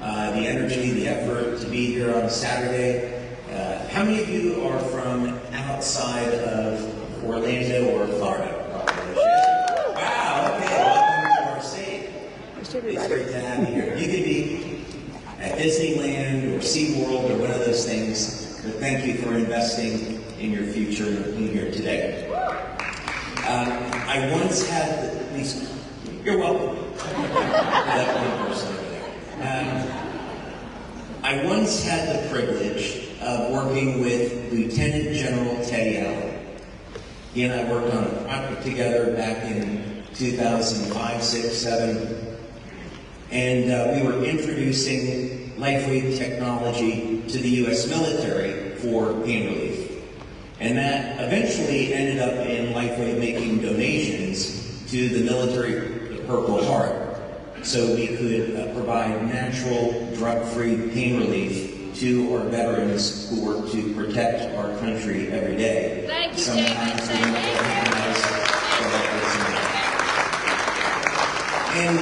the energy, the effort to be here on a Saturday. How many of you are from outside of Orlando or Florida? Wow, okay, welcome to our state. It's great to have you here. You could be at Disneyland or SeaWorld or one of those things, but thank you for investing in your future in here today. I once had, at least, you're welcome. That one person over there. I once had the privilege of working with Lieutenant General Teddy Allen. He and I worked on a project together back in 2005, 6, 7, and we were introducing LifeWave technology to the U.S. military for pain relief. And that eventually ended up in LifeWave making donations to the military Purple Heart, so we could provide natural, drug-free pain relief to our veterans who work to protect our country every day. Thank you, Sometimes we don't recognize for that. And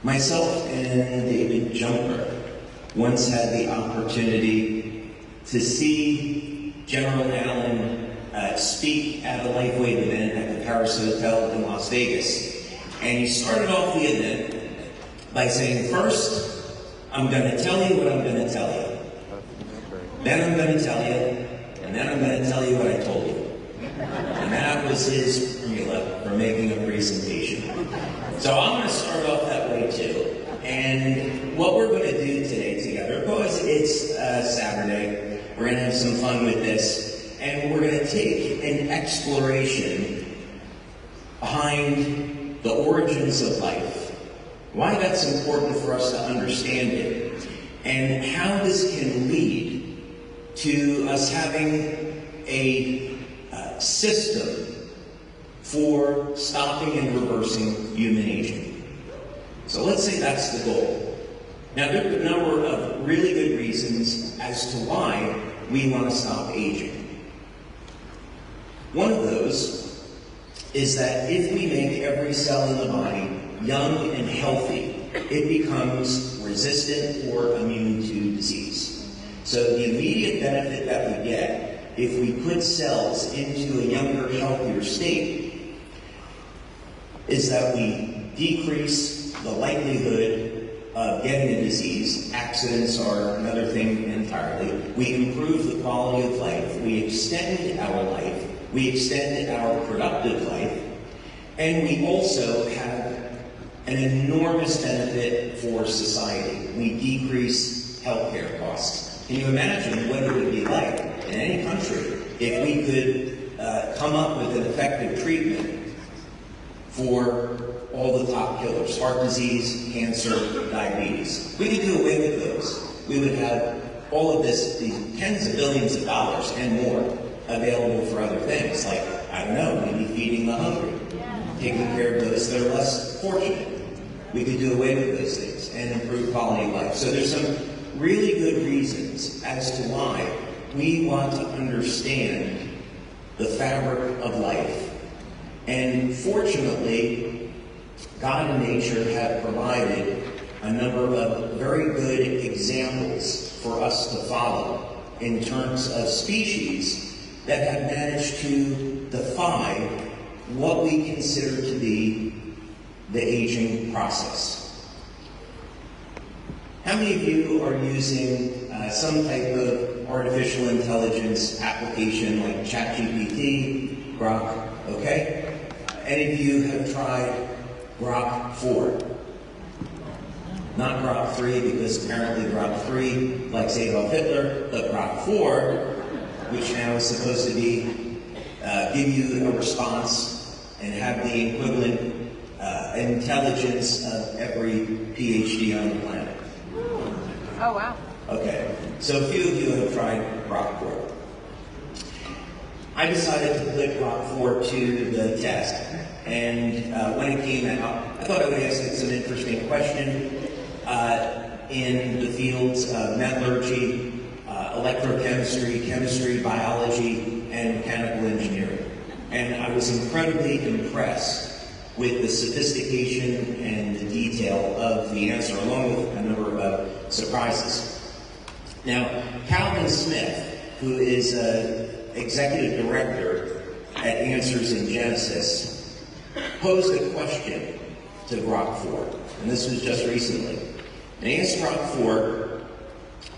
myself and David Jumper once had the opportunity to see General Allen speak at a LifeWave event at the Paris Hotel in Las Vegas. And he started off the event by saying, first, I'm going to tell you what I'm going to tell you. Then I'm going to tell you, and then I'm going to tell you what I told you. And that was his formula for making a presentation. So I'm going to start off that way too. And what we're going to do today together, because it's Saturday, we're going to have some fun with this, and we're going to take an exploration behind the origins of life, why that's important for us to understand it, and how this can lead to us having a system for stopping and reversing human aging. So let's say that's the goal. Now, there are a number of really good reasons as to why we want to stop aging. One of those is that if we make every cell in the body young and healthy, it becomes resistant or immune to disease. So the immediate benefit that we get if we put cells into a younger, healthier state is that we decrease the likelihood of getting a disease. Accidents are another thing entirely. We improve the quality of life. We extend our life. We extend our productive life. And we also have an enormous benefit for society. We decrease healthcare costs. Can you imagine what it would be like in any country if we could come up with an effective treatment for all the top killers, heart disease, cancer, diabetes? We could do away with those. We would have all of this, these tens of billions of dollars and more available for other things, like, I don't know, maybe feeding the hungry, taking care of those that are less fortunate. We could do away with those things and improve quality of life. So there's some really good reasons as to why we want to understand the fabric of life. And fortunately, God and nature have provided a number of very good examples for us to follow in terms of species that have managed to defy what we consider to be the aging process. How many of you are using some type of artificial intelligence application like ChatGPT, Grok, okay? Any of you have tried Grok 4? Not Grok 3, because apparently Grok 3 likes Adolf Hitler, but Grok 4, which now is supposed to be give you a response and have the equivalent intelligence of every PhD on the planet. Oh, wow. Okay, so a few of you have tried Grok 4. I decided to put Grok 4 to the test, and when it came out, I thought I would ask it some interesting question in the fields of metallurgy, electrochemistry, chemistry, biology, and mechanical engineering. And I was incredibly impressed with the sophistication and the detail of the answer, along with a number of surprises. Now, Calvin Smith, who is executive director at Answers in Genesis, posed a question to Grok 4, and this was just recently. And he asked Grok 4,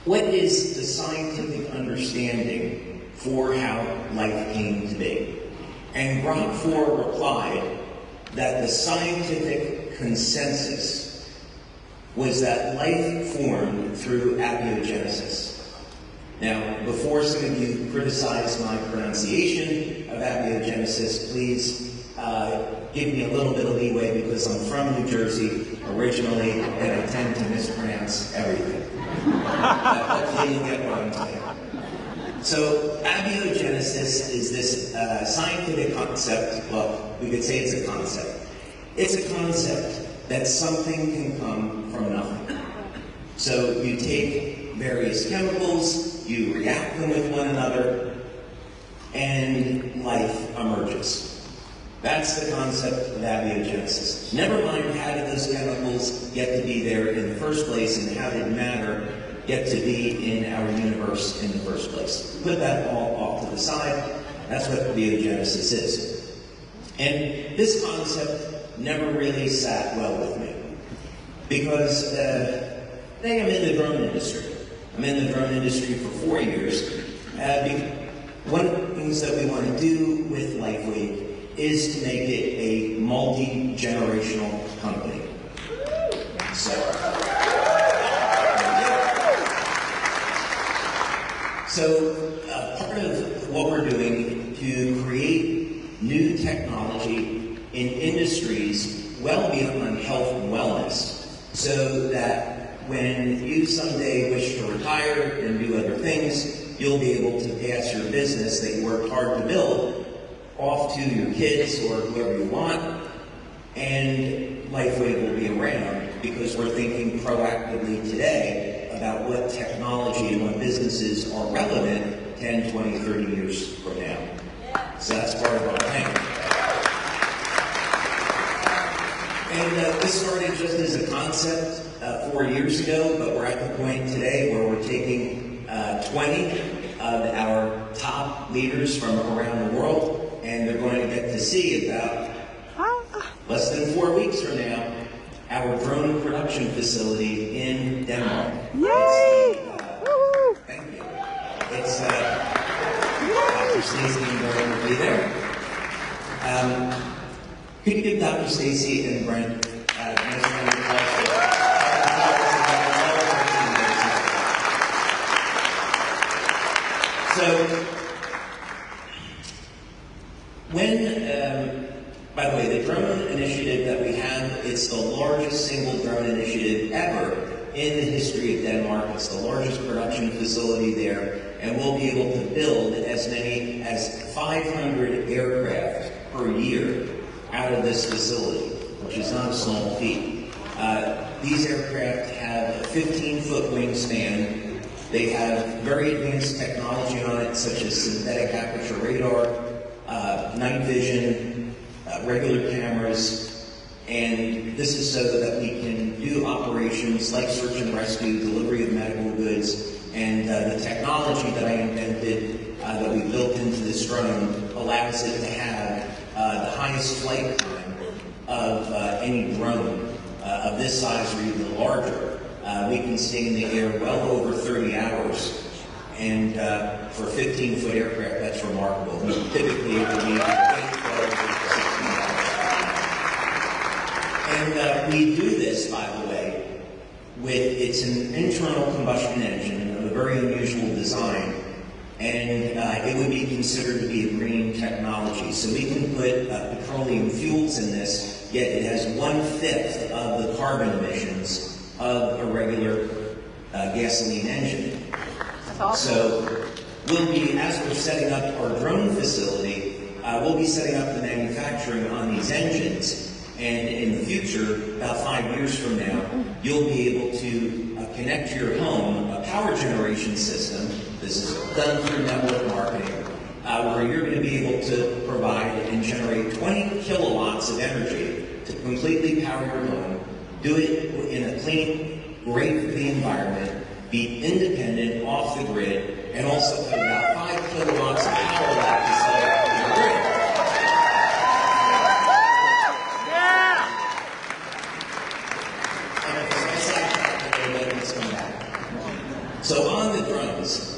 what is the scientific understanding for how life came to be? And Grok 4 replied that the scientific consensus was that life formed through abiogenesis. Now, before some of you criticize my pronunciation of abiogenesis, please give me a little bit of leeway because I'm from New Jersey originally and I tend to mispronounce everything. But you get what I'm saying. So abiogenesis is this scientific concept, well, we could say it's a concept. It's a concept that something can come from nothing. So you take various chemicals, you react them with one another, and life emerges. That's the concept of abiogenesis. Never mind how did those chemicals get to be there in the first place and how did matter get to be in our universe in the first place. Put that all off to the side. That's what abiogenesis is. And this concept never really sat well with me because I'm in the drone industry. I'm in the drone industry for 4 years. One of the things that we want to do with LifeWave is to make it a multi-generational company. So part of what we're doing to create new technology in industries well beyond health and wellness, so that when you someday wish to retire and do other things, you'll be able to pass your business that you worked hard to build off to your kids or whoever you want, and LifeWave will be around because we're thinking proactively today about what technology and what businesses are relevant 10, 20, 30 years from now. So that's part of our plan. And this started just as a concept 4 years ago, but we're at the point today where we're taking 20 of our top leaders from around the world, and they're going to get to see about less than 4 weeks from now our drone production facility in Denmark. Yay! Thank you. It's Dr. Stacy and Brent will be there. Could you give Dr. Stacy and Brent a nice round of applause? So, by the way, the drone initiative that we have, it's the largest single drone initiative ever in the history of Denmark. It's the largest production facility there, and we'll be able to build as many as 500 aircraft per year out of this facility, which is not a small feat. These aircraft have a 15-foot wingspan. They have very advanced technology on it, such as synthetic aperture radar, night vision, regular cameras, and this is so that we can do operations like search and rescue, delivery of medical goods, and the technology that I invented that we built into this drone allows it to have the highest flight time of any drone of this size or even larger. We can stay in the air well over 30 hours. And for a 15-foot aircraft, that's remarkable. Typically, it would be 8, 12, 16 hours. And we do this, by the way, it's an internal combustion engine of a very unusual design, and it would be considered to be a green technology. So we can put petroleum fuels in this, yet it has 1/5 of the carbon emissions of a regular gasoline engine. Awesome. So we'll be, as we're setting up our drone facility, we'll be setting up the manufacturing on these engines. And in the future, about 5 years from now, you'll be able to connect to your home a power generation system. This is done through network marketing, where you're going to be able to provide and generate 20 kilowatts of energy to completely power your home, do it in a clean, great for the environment, be independent, off the grid, and also put about 5 kilowatts of power left to sell it to the grid. And if I sidetrack a little bit, let's come back. So on the drones,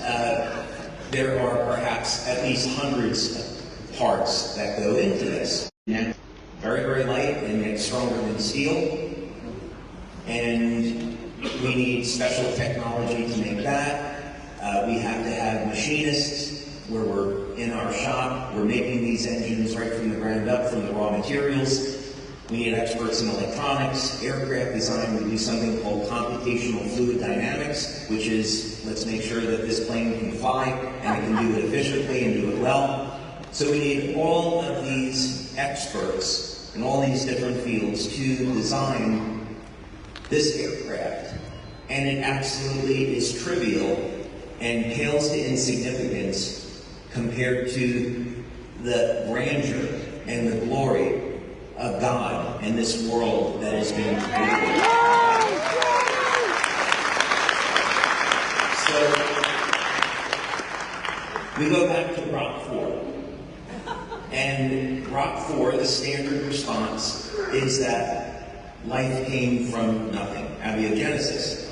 there are perhaps at least hundreds of parts that go into this. And very, very light and yet stronger than steel. And we need special technology to make that. We have to have machinists where we're in our shop. We're making these engines right from the ground up, from the raw materials. We need experts in electronics, aircraft design. We do something called computational fluid dynamics, which is, let's make sure that this plane can fly and it can do it efficiently and do it well. So we need all of these experts in all these different fields to design this aircraft. And it absolutely is trivial and pales to insignificance compared to the grandeur and the glory of God and this world that has been created. So we go back to Rock 4. And Rock 4, the standard response is that life came from nothing, abiogenesis.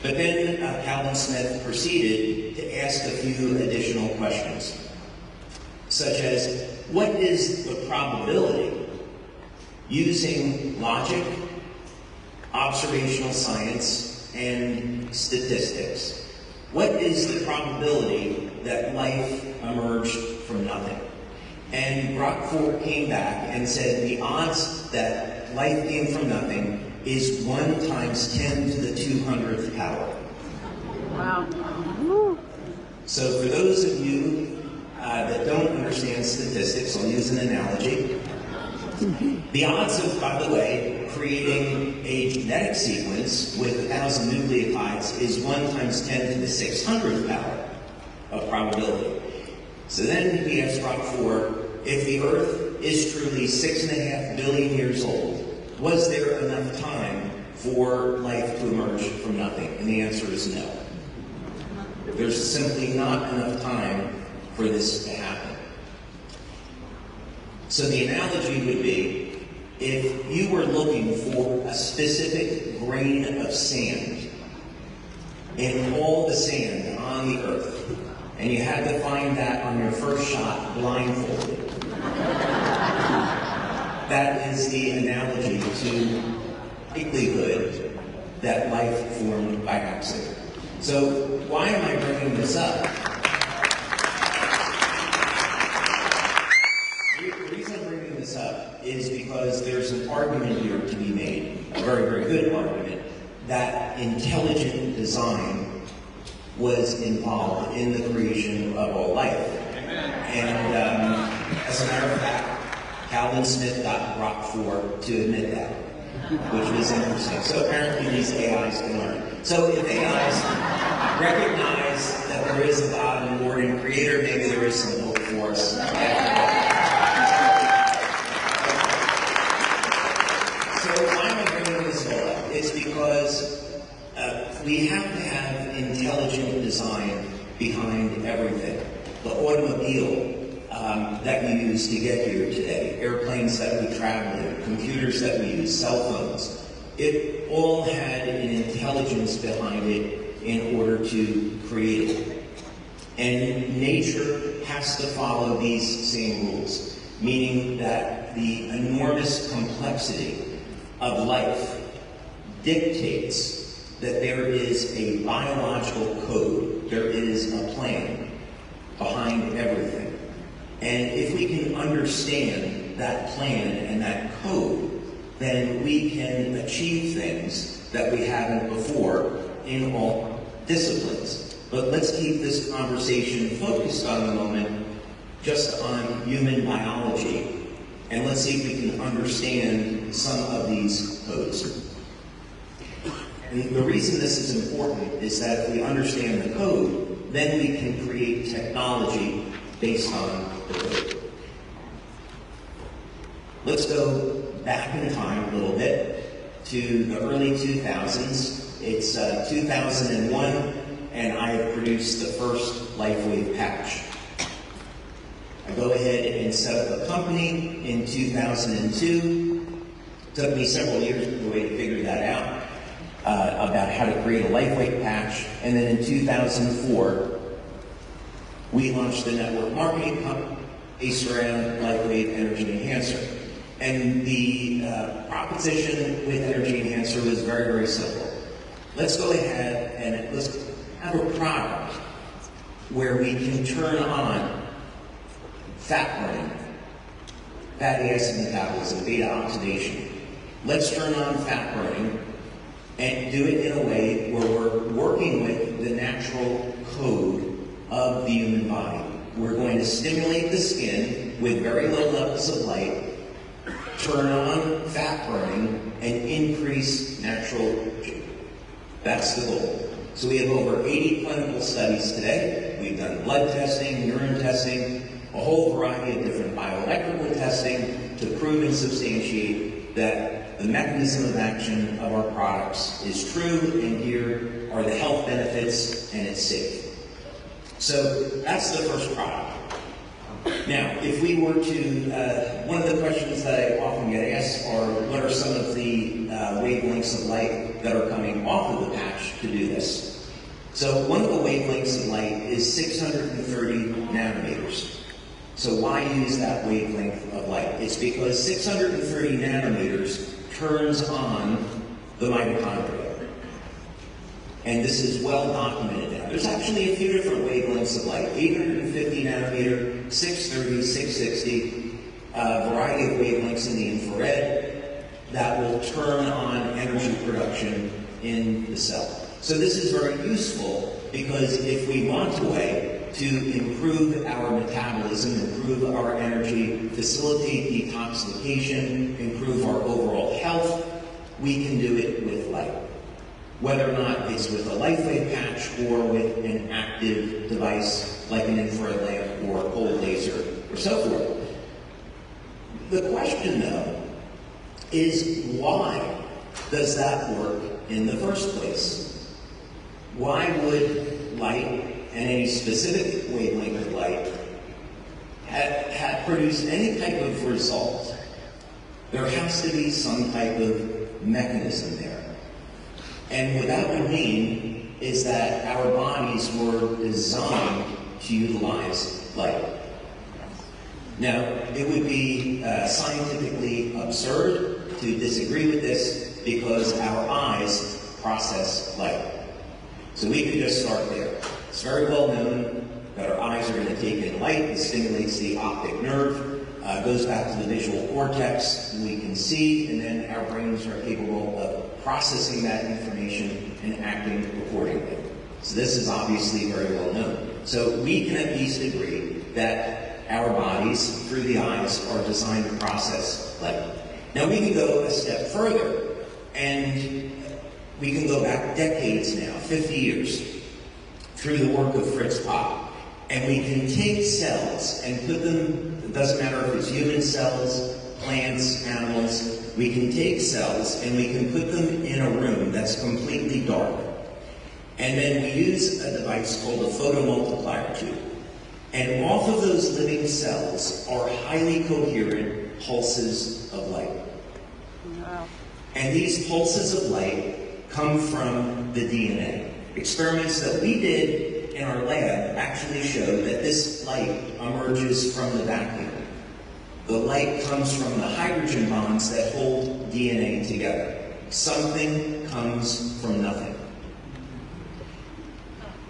But then Calvin Smith proceeded to ask a few additional questions, such as, what is the probability, using logic, observational science, and statistics, what is the probability that life emerged from nothing? And Rock 4 came back and said the odds that life came from nothing is 1 times 10 to the 200th power. Wow. So for those of you that don't understand statistics, I'll use an analogy. The odds of, by the way, creating a genetic sequence with 1,000 nucleotides is 1 times 10 to the 600th power of probability. So then he asked Rock 4, if the Earth is truly 6.5 billion years old, was there enough time for life to emerge from nothing? And the answer is no. There's simply not enough time for this to happen. So the analogy would be, if you were looking for a specific grain of sand in all the sand on the Earth, and you had to find that on your first shot blindfolded, that is the analogy to likelihood that life formed by accident. So why am I bringing this up? The reason I'm bringing this up is because there's an argument here to be made, a very, very good argument, that intelligent design was involved in the creation of all life. And as a matter of fact, Calvin Smith got Rock 4 to admit that, which was interesting. So apparently these AIs can learn. So if AIs recognize that there is a God and Lord and Creator, maybe there is some hope for us. So why am I bringing this all up? It's because we have to have intelligent design behind everything. The automobile that we use to get here today, airplanes that we travel in, computers that we use, cell phones, it all had an intelligence behind it in order to create it. And nature has to follow these same rules, meaning that the enormous complexity of life dictates that there is a biological code, there is a plan behind everything. And if we can understand that plan and that code, then we can achieve things that we haven't before in all disciplines. But let's keep this conversation focused on the moment just on human biology, and let's see if we can understand some of these codes. And the reason this is important is that if we understand the code, then we can create technology based on the code. Let's go back in time a little bit to the early 2000s. It's 2001, and I have produced the first LifeWave patch. I go ahead and set up a company in 2002. It took me several years to figure that out, about how to create a LifeWave patch. And then in 2004, we launched the network marketing company based around LifeWave Energy Enhancer. And the proposition with Energy Enhancer was very, very simple. Let's go ahead and let's have a product where we can turn on fat burning, fatty acid metabolism, beta oxidation. Let's turn on fat burning and do it in a way where we're working with the natural code of the human body. We're going to stimulate the skin with very low levels of light, turn on fat burning, and increase natural aging. That's the goal. So we have over 80 clinical studies today. We've done blood testing, urine testing, a whole variety of different bioelectrical testing to prove and substantiate that the mechanism of action of our products is true, and here are the health benefits, and it's safe. So that's the first product. Now, if we were to, one of the questions that I often get asked are, what are some of the wavelengths of light that are coming off of the patch to do this? So one of the wavelengths of light is 630 nanometers. So why use that wavelength of light? It's because 630 nanometers turns on the mitochondria. And this is well documented now. There's actually a few different wavelengths of light, 850 nanometer, 630, 660, a variety of wavelengths in the infrared that will turn on energy production in the cell. So this is very useful because if we want a way to improve our metabolism, improve our energy, facilitate detoxification, improve our overall health, we can do it with light. Whether or not it's with a LifeWave patch or with an active device like an infrared lamp or a cold laser or so forth. The question, though, is why does that work in the first place? Why would light, and any specific wavelength of light, have produced any type of result? There has to be some type of mechanism there. And what that would mean is that our bodies were designed to utilize light. Now, it would be scientifically absurd to disagree with this because our eyes process light. So we could just start there. It's very well known that our eyes are going to take in light. It stimulates the optic nerve, goes back to the visual cortex. We can see, and then our brains are capable of processing that information and acting accordingly. So this is obviously very well known. So we can at least agree that our bodies, through the eyes, are designed to process light. Now we can go a step further, and we can go back decades now, 50 years, through the work of Fritz Popp. And we can take cells and put them, it doesn't matter if it's human cells, plants, animals, we can take cells and we can put them in a room that's completely dark. And then we use a device called a photomultiplier tube. And off of those living cells are highly coherent pulses of light. Wow. And these pulses of light come from the DNA. Experiments that we did in our lab actually show that this light emerges from the vacuum. The light comes from the hydrogen bonds that hold DNA together. Something comes from nothing.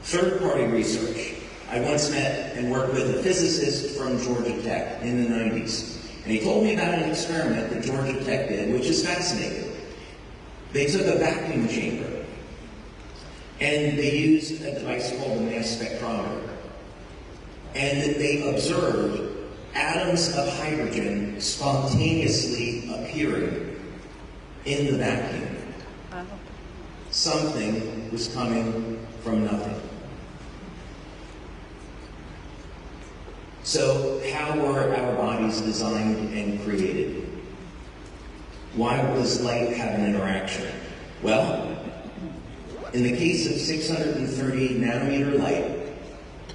Third-party research. I once met and worked with a physicist from Georgia Tech in the 90s. And he told me about an experiment that Georgia Tech did, which is fascinating. They took a vacuum chamber and they used a device called a mass spectrometer. And they observed atoms of hydrogen spontaneously appearing in the vacuum. Wow. Something was coming from nothing. So how were our bodies designed and created? Why does light have an interaction? Well, in the case of 630 nanometer light,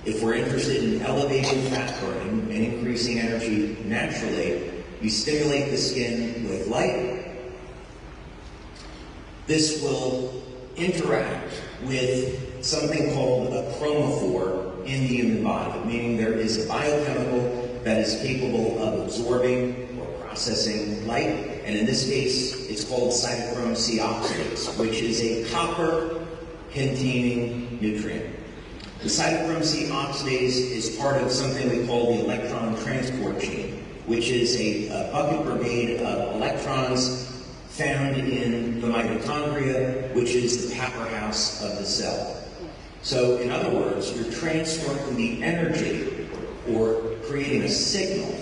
if we're interested in elevating fat burning and increasing energy naturally, you stimulate the skin with light. This will interact with something called a chromophore in the human body, meaning there is a biochemical that is capable of absorbing or processing light, and in this case, it's called cytochrome C oxidase, which is a copper-containing nutrient. The cytochrome C oxidase is part of something we call the electron transport chain, which is a bucket brigade of electrons found in the mitochondria, which is the powerhouse of the cell. So, in other words, you're transferring the energy or creating a signal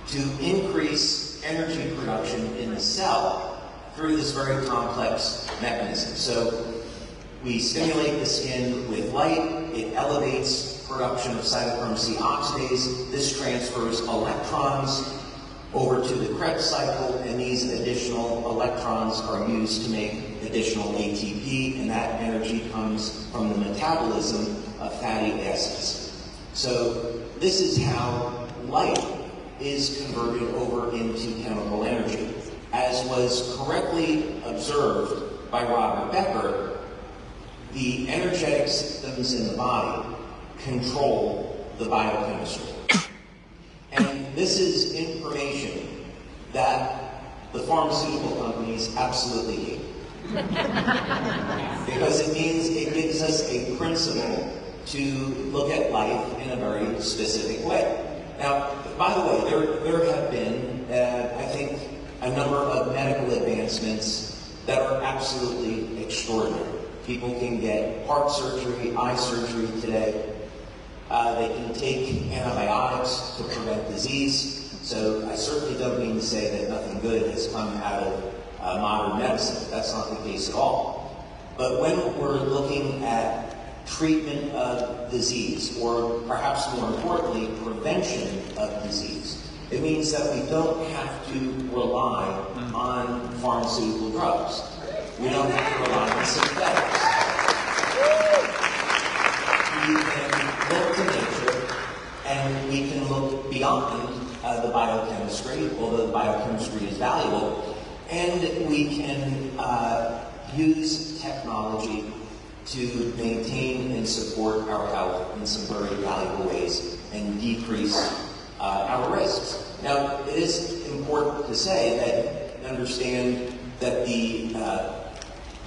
to increase energy production in the cell through this very complex mechanism. So we stimulate the skin with light, it elevates production of cytochrome C oxidase, this transfers electrons over to the Krebs cycle, and these additional electrons are used to make additional ATP, and that energy comes from the metabolism of fatty acids. So this is how light is converted over into chemical energy. As was correctly observed by Robert Becker, the energetic systems in the body control the biochemistry. And this is information that the pharmaceutical companies absolutely hate. Because it means it gives us a principle to look at life in a very specific way. Now, by the way, there have been, I think, a number of medical advancements that are absolutely extraordinary. People can get heart surgery, eye surgery today. They can take antibiotics to prevent disease. So I certainly don't mean to say that nothing good has come out of modern medicine. That's not the case at all. But when we're looking at treatment of disease, or perhaps more importantly, prevention of disease, it means that we don't have to rely on pharmaceutical drugs. We don't have to rely on synthetics. We can look to nature, and we can look beyond the biochemistry, although the biochemistry is valuable, and we can use technology to maintain and support our health in some very valuable ways and decrease our risks. Now, it is important to say that, understand that the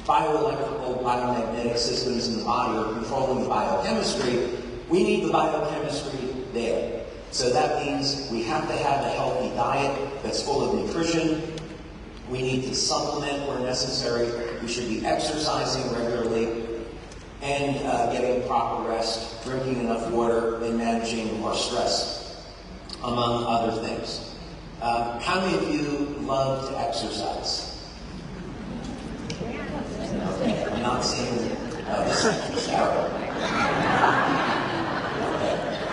bioelectrical, biomagnetic systems in the body are controlling the biochemistry. We need the biochemistry there. So that means we have to have a healthy diet that's full of nutrition. We need to supplement where necessary. We should be exercising regularly and getting proper rest, drinking enough water, and managing our stress, among other things. How many of you love to exercise? I'm not seeing this is Sarah.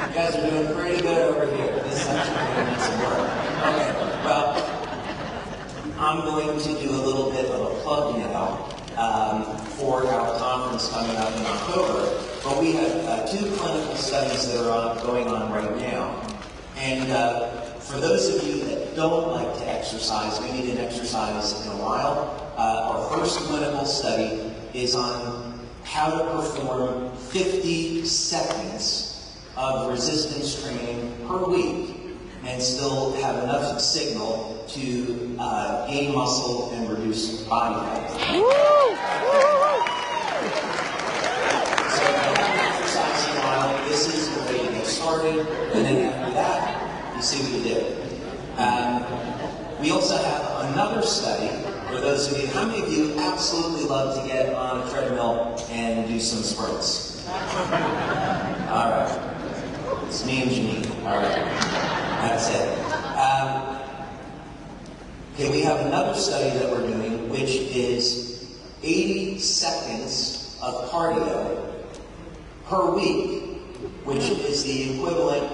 You guys are doing pretty good over here. This is actually going to need some work. Okay, well, I'm going to do a little bit of a plug now for our conference coming up in October. But we have 2 clinical studies that are going on right now. And for those of you that don't like to exercise, maybe didn't exercise in a while, our first clinical study is on how to perform 50 seconds of resistance training per week and still have enough signal to gain muscle and reduce body fat. So if you haven't exercised in a while, this is the way to get started, and then after that, you see what you did. We also have another study for those of you. How many of you absolutely love to get on a treadmill and do some sprints? All right. It's me and Janine. All right. That's it. Okay, we have another study that we're doing, which is 80 seconds of cardio per week, which is the equivalent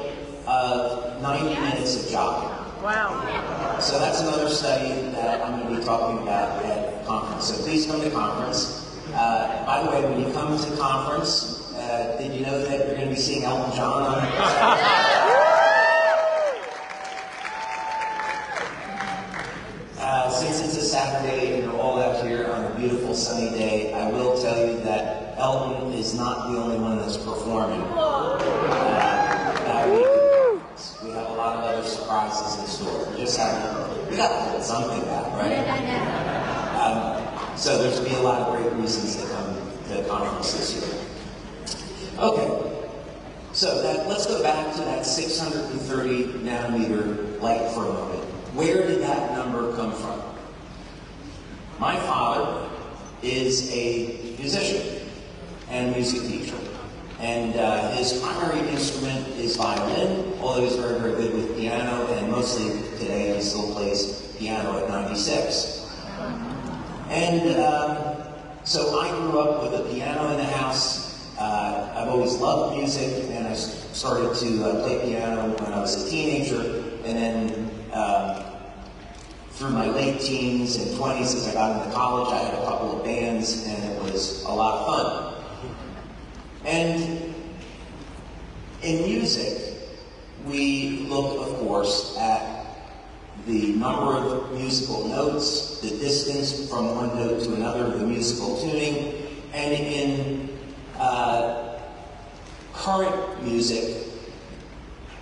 of 90 minutes of jogging. Wow. So that's another study that I'm going to be talking about at conference. So please come to conference. By the way, when you come to conference, did you know that you're going to be seeing Elton John on since it's a Saturday and you're all out here on a beautiful sunny day, I will tell you that Elton is not the only one that's performing that week. We have a lot of other surprises in store. We got to hold something back, right? So there's going to be a lot of great reasons to come to the conference this year. Okay, so let's go back to that 630 nanometer light for a moment. Where did that number come from? My father is a musician and music teacher. And his primary instrument is violin, although he's very, very good with piano, and mostly today he still plays piano at 96. And so I grew up with a piano in the house. I've always loved music, and I started to play piano when I was a teenager, and then through my late teens and 20s, as I got into college, I had a couple of bands, and it was a lot of fun. And in music, we look, of course, at the number of musical notes, the distance from one note to another, the musical tuning, and in current music,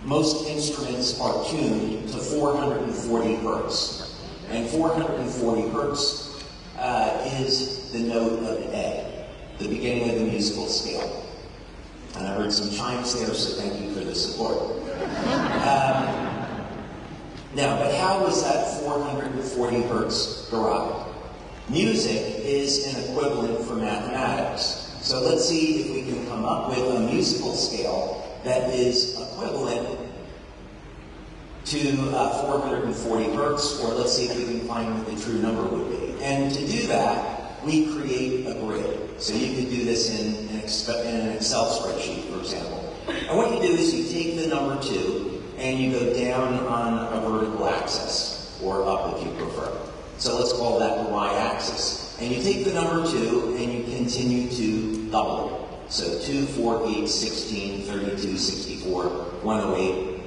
most instruments are tuned to 440 hertz. And 440 hertz is the note of A, the beginning of the musical scale. And I heard some chimes there, so thank you for the support. Now, but how was that 440 hertz derived? Music is an equivalent for mathematics. So let's see if we can come up with a musical scale that is equivalent to 440 hertz, or let's see if we can find what the true number would be. And to do that, we create a grid. So you could do this in an Excel spreadsheet, for example. And what you do is you take the number 2 and you go down on a vertical axis, or up if you prefer. So let's call that the y-axis. And you take the number 2 and you continue to double it. So 2, 4, 8, 16, 32, 64, 108,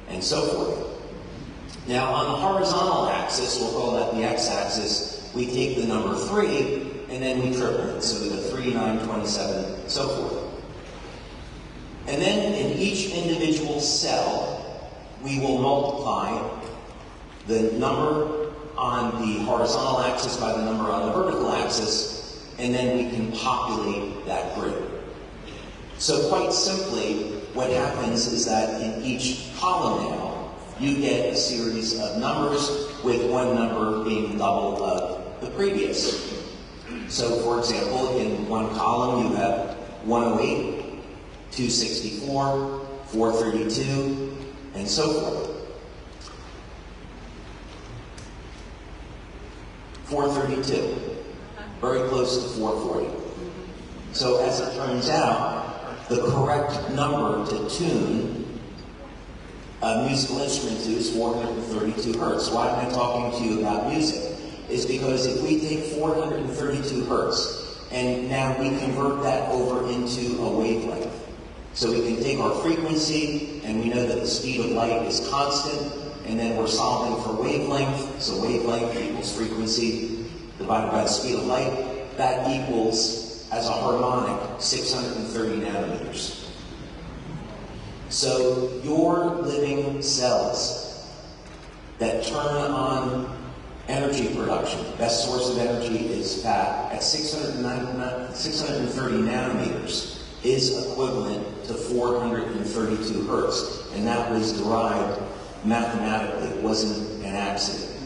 and so forth. Now on the horizontal axis, we'll call that the x-axis, we take the number 3 and then we triple it. So we go 3, 9, 27, so forth. And then in each individual cell, we will multiply the number on the horizontal axis by the number on the vertical axis, and then we can populate that grid. So quite simply, what happens is that in each column now, you get a series of numbers, with one number being double of the previous. So for example, in one column you have 108, 264, 432, and so forth. 432, very close to 440. So as it turns out, the correct number to tune a musical instrument to is 432 hertz. Why am I talking to you about music? Is because if we take 432 hertz and now we convert that over into a wavelength. So we can take our frequency, and we know that the speed of light is constant, and then we're solving for wavelength. So wavelength equals frequency divided by the speed of light. That equals, as a harmonic, 630 nanometers. So your living cells that turn on energy production, the best source of energy is fat, at 630 nanometers is equivalent to 432 hertz. And that was derived mathematically. It wasn't an accident.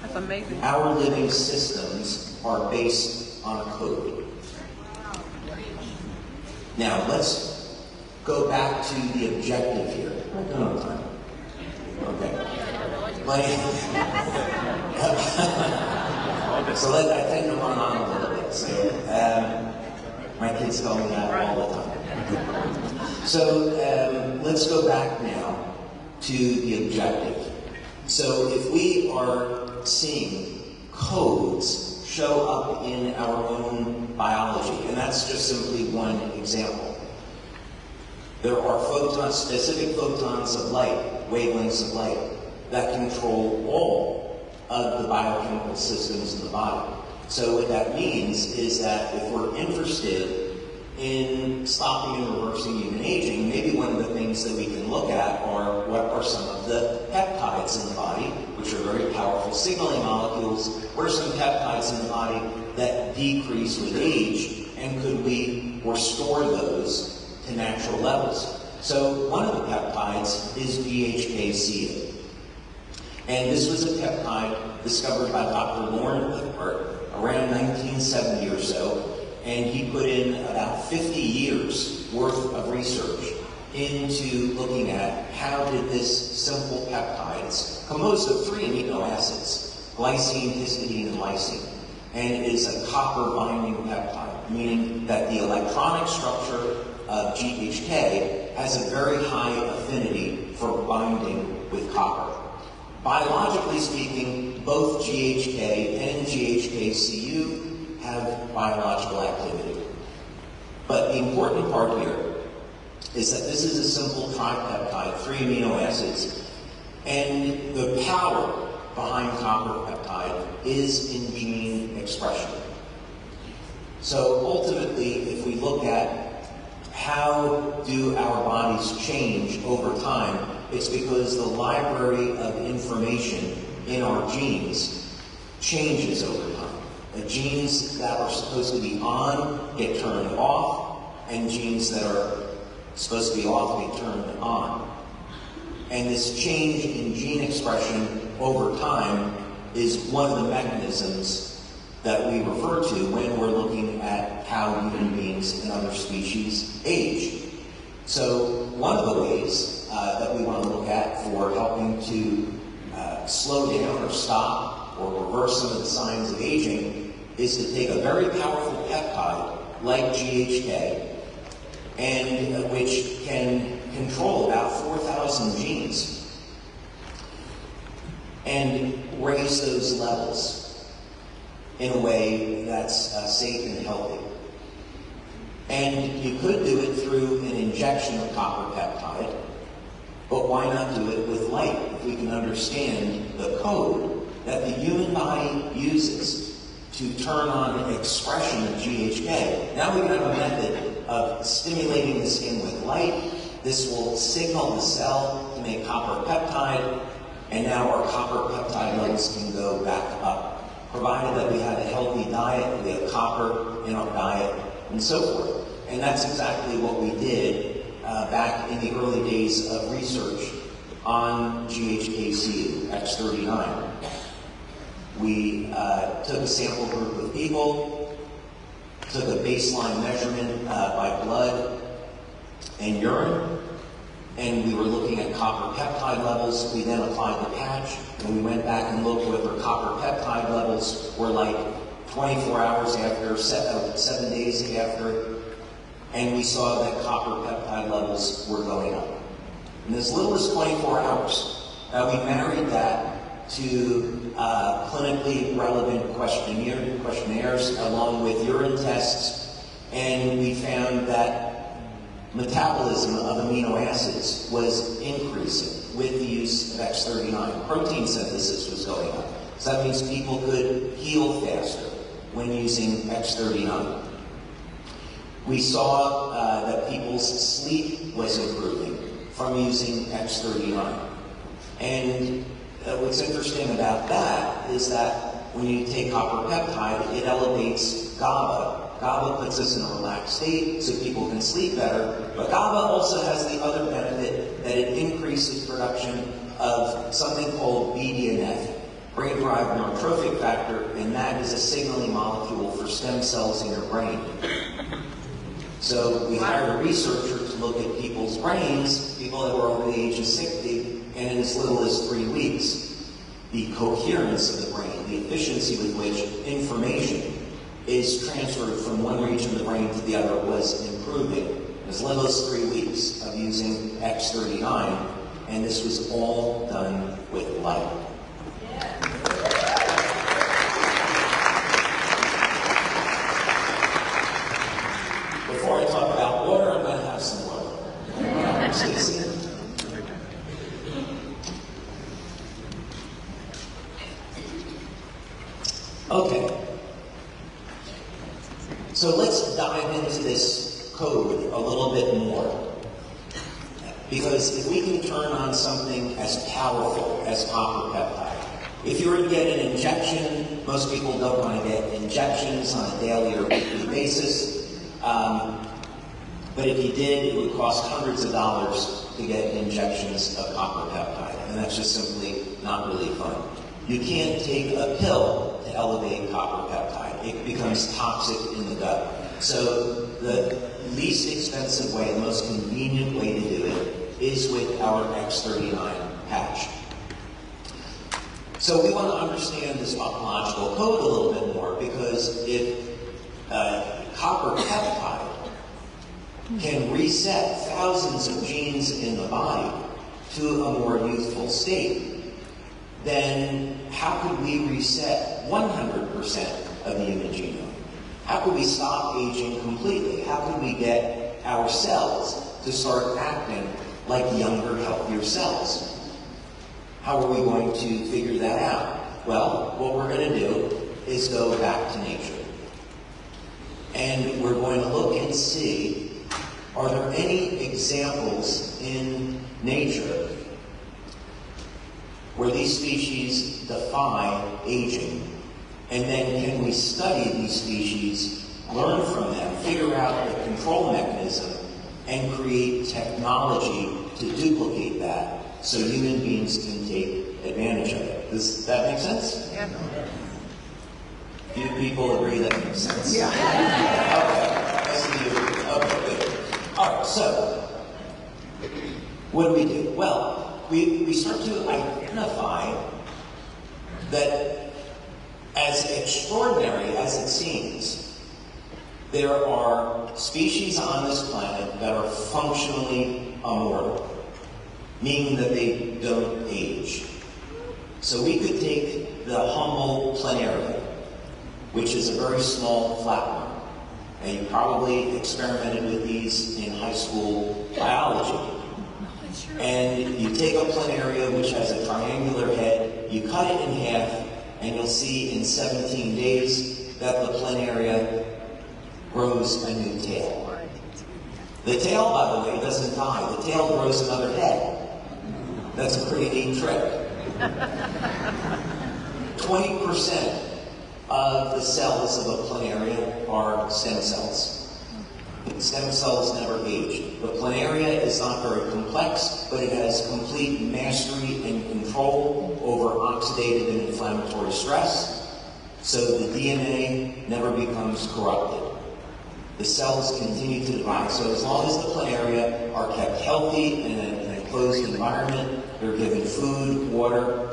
That's amazing. Our living systems are based on a code. Now, let's go back to the objective here. Okay. So I tend to run on a little bit. So my kids tell me that all the time. So let's go back now to the objective. So if we are seeing codes show up in our own biology, and that's just simply one example. There are photons, specific photons of light, wavelengths of light, that control all of the biochemical systems in the body. So what that means is that if we're interested in stopping and reversing human aging, maybe one of the things that we can look at are what are some of the peptides in the body, which are very powerful signaling molecules. What are some peptides in the body that decrease with age, and could we restore those to natural levels? So one of the peptides is GHK-CA. And this was a peptide discovered by Dr. Lauren Lippert around 1970 or so, and he put in about 50 years worth of research into looking at how did this simple peptides, composed of 3 amino acids, glycine, histidine, and lysine, and it is a copper binding peptide, meaning that the electronic structure of GHK has a very high affinity for binding with copper. Biologically speaking, both GHK and GHK-Cu have biological activity. But the important part here is that this is a simple tripeptide, 3 amino acids, and the power behind copper peptide is in gene expression. So ultimately, if we look at how do our bodies change over time, it's because the library of information in our genes changes over time. The genes that are supposed to be on get turned off, and genes that are supposed to be off get turned on. And this change in gene expression over time is one of the mechanisms that we refer to when we're looking at how human beings and other species age. So one of the ways that we want to look at for helping to slow down or stop or reverse some of the signs of aging is to take a very powerful peptide like GHK, and which can control about 4,000 genes and raise those levels in a way that's safe and healthy. And you could do it through an injection of copper peptide, but why not do it with light if we can understand the code that the human body uses to turn on expression of GHK? Now we can have a method of stimulating the skin with light. This will signal the cell to make copper peptide, and now our copper peptide levels can go back up, provided that we have a healthy diet, we have copper in our diet, and so forth. And that's exactly what we did back in the early days of research on GHK-Cu, X39. We took a sample group of people, took a baseline measurement by blood and urine, and we were looking at copper peptide levels. We then applied the patch, and we went back and looked what the copper peptide levels were like 24 hours after, 7 days after, and we saw that copper peptide levels were going up. In as little as 24 hours, we married that to clinically relevant questionnaires along with urine tests, and we found that metabolism of amino acids was increasing with the use of X39. Protein synthesis was going up. So that means people could heal faster when using X39. We saw that people's sleep was improving from using X39. And what's interesting about that is that when you take copper peptide, it elevates GABA. GABA puts us in a relaxed state so people can sleep better, but GABA also has the other benefit that it increases production of something called BDNF, brain-derived neurotrophic factor, and that is a signaling molecule for stem cells in your brain. So we hired a researcher to look at people's brains, people that were over the age of 60, and in as little as 3 weeks, the coherence of the brain, the efficiency with which information is transferred from one region of the brain to the other was improving. as little as 3 weeks of using X39, and this was all done with light. Before I talk about water, I'm going to have some water. Stacy? Okay. So let's dive into this code a little bit more. Because if we can turn on something as powerful as copper peptide, if you were to get an injection, most people don't want to get injections on a daily or weekly basis. But if you did, it would cost hundreds of dollars to get injections of copper peptide, and that's just simply not really fun. You can't take a pill to elevate copper peptide. It becomes toxic in the gut. So the least expensive way, the most convenient way to do it, is with our X39 patch. So we want to understand this ophthalmological code a little bit more, because if copper peptide can reset thousands of genes in the body to a more youthful state, then how could we reset 100% of the human genome? How could we stop aging completely? How could we get our cells to start acting like younger, healthier cells? How are we going to figure that out? Well, what we're going to do is go back to nature. And we're going to look and see, are there any examples in nature where these species defy aging? And then can we study these species, learn from them, figure out the control mechanism, and create technology to duplicate that so human beings can take advantage of it? Does that make sense? Yeah. Do people agree that makes sense? Yeah. Okay. I see you agree. Okay, good. All right, so what do? Well, we start to identify that, as extraordinary as it seems, there are species on this planet that are functionally immortal, meaning that they don't age. So we could take the humble planaria, which is a very small flatworm, and you probably experimented with these in high school biology. And you take a planaria which has a triangular head, you cut it in half, and you'll see in 17 days that the planaria grows a new tail. The tail, by the way, doesn't die. The tail grows another head. That's a pretty neat trick. 20% of the cells of a planaria are stem cells. Stem cells never age. The planaria is not very complex, but it has complete mastery and control over oxidative and inflammatory stress, so the DNA never becomes corrupted. The cells continue to divide. So as long as the planaria are kept healthy in an enclosed environment, they're given food, water,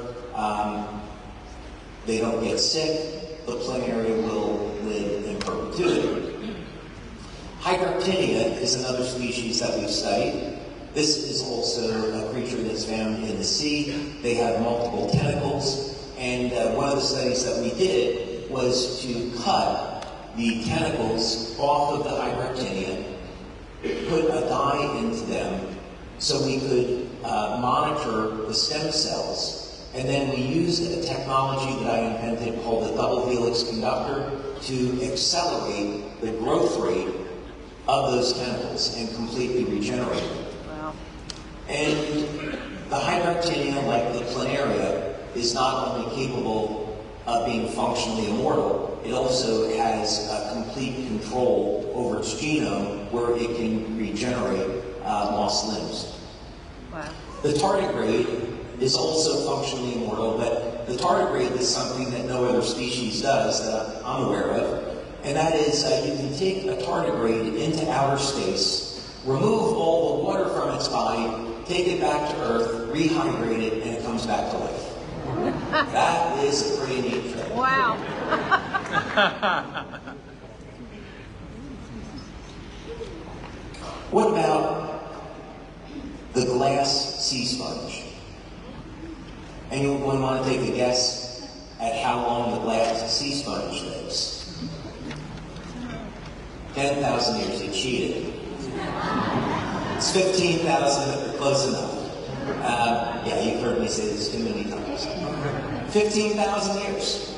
they don't get sick, the planaria will live in perpetuity. Hyperactinia is another species that we've studied. This is also a creature that's found in the sea. They have multiple tentacles, and one of the studies that we did was to cut the tentacles off of the Hyperactinia, put a dye into them so we could monitor the stem cells. And then we used a technology that I invented called the double helix conductor to accelerate the growth rate of those tentacles and completely regenerate them. Wow. And the Hyperactinia, like the planaria, is not only capable of being functionally immortal, it also has complete control over its genome where it can regenerate lost limbs. Wow. The tardigrade is also functionally immortal, but the tardigrade is something that no other species does that I'm aware of, and that is you can take a tardigrade into outer space, remove all the water from its body, take it back to Earth, rehydrate it, and it comes back to life. That is a pretty neat trick. Wow. What about the glass sea sponge? Anyone want to take a guess at how long the glass sea sponge lives? 10,000 years. You cheated. It's 15,000, but you're close enough. Yeah, you've heard me say this too many times. 15,000 years.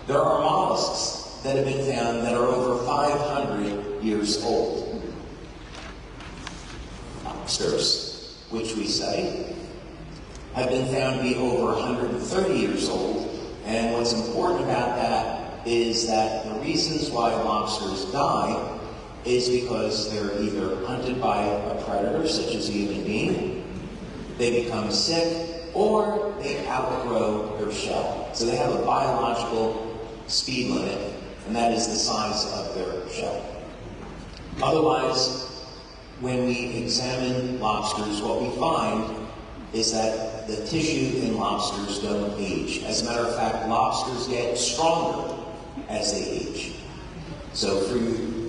There are mollusks that have been found that are over 500 years old. Lobsters, which we study, have been found to be over 130 years old. And what's important about that is that the reasons why lobsters die is because they're either hunted by a predator, such as a human being, they become sick, or they outgrow their shell. So they have a biological speed limit, and that is the size of their shell. Otherwise, when we examine lobsters, what we find is that the tissue in lobsters don't age. As a matter of fact, lobsters get stronger as they age. So for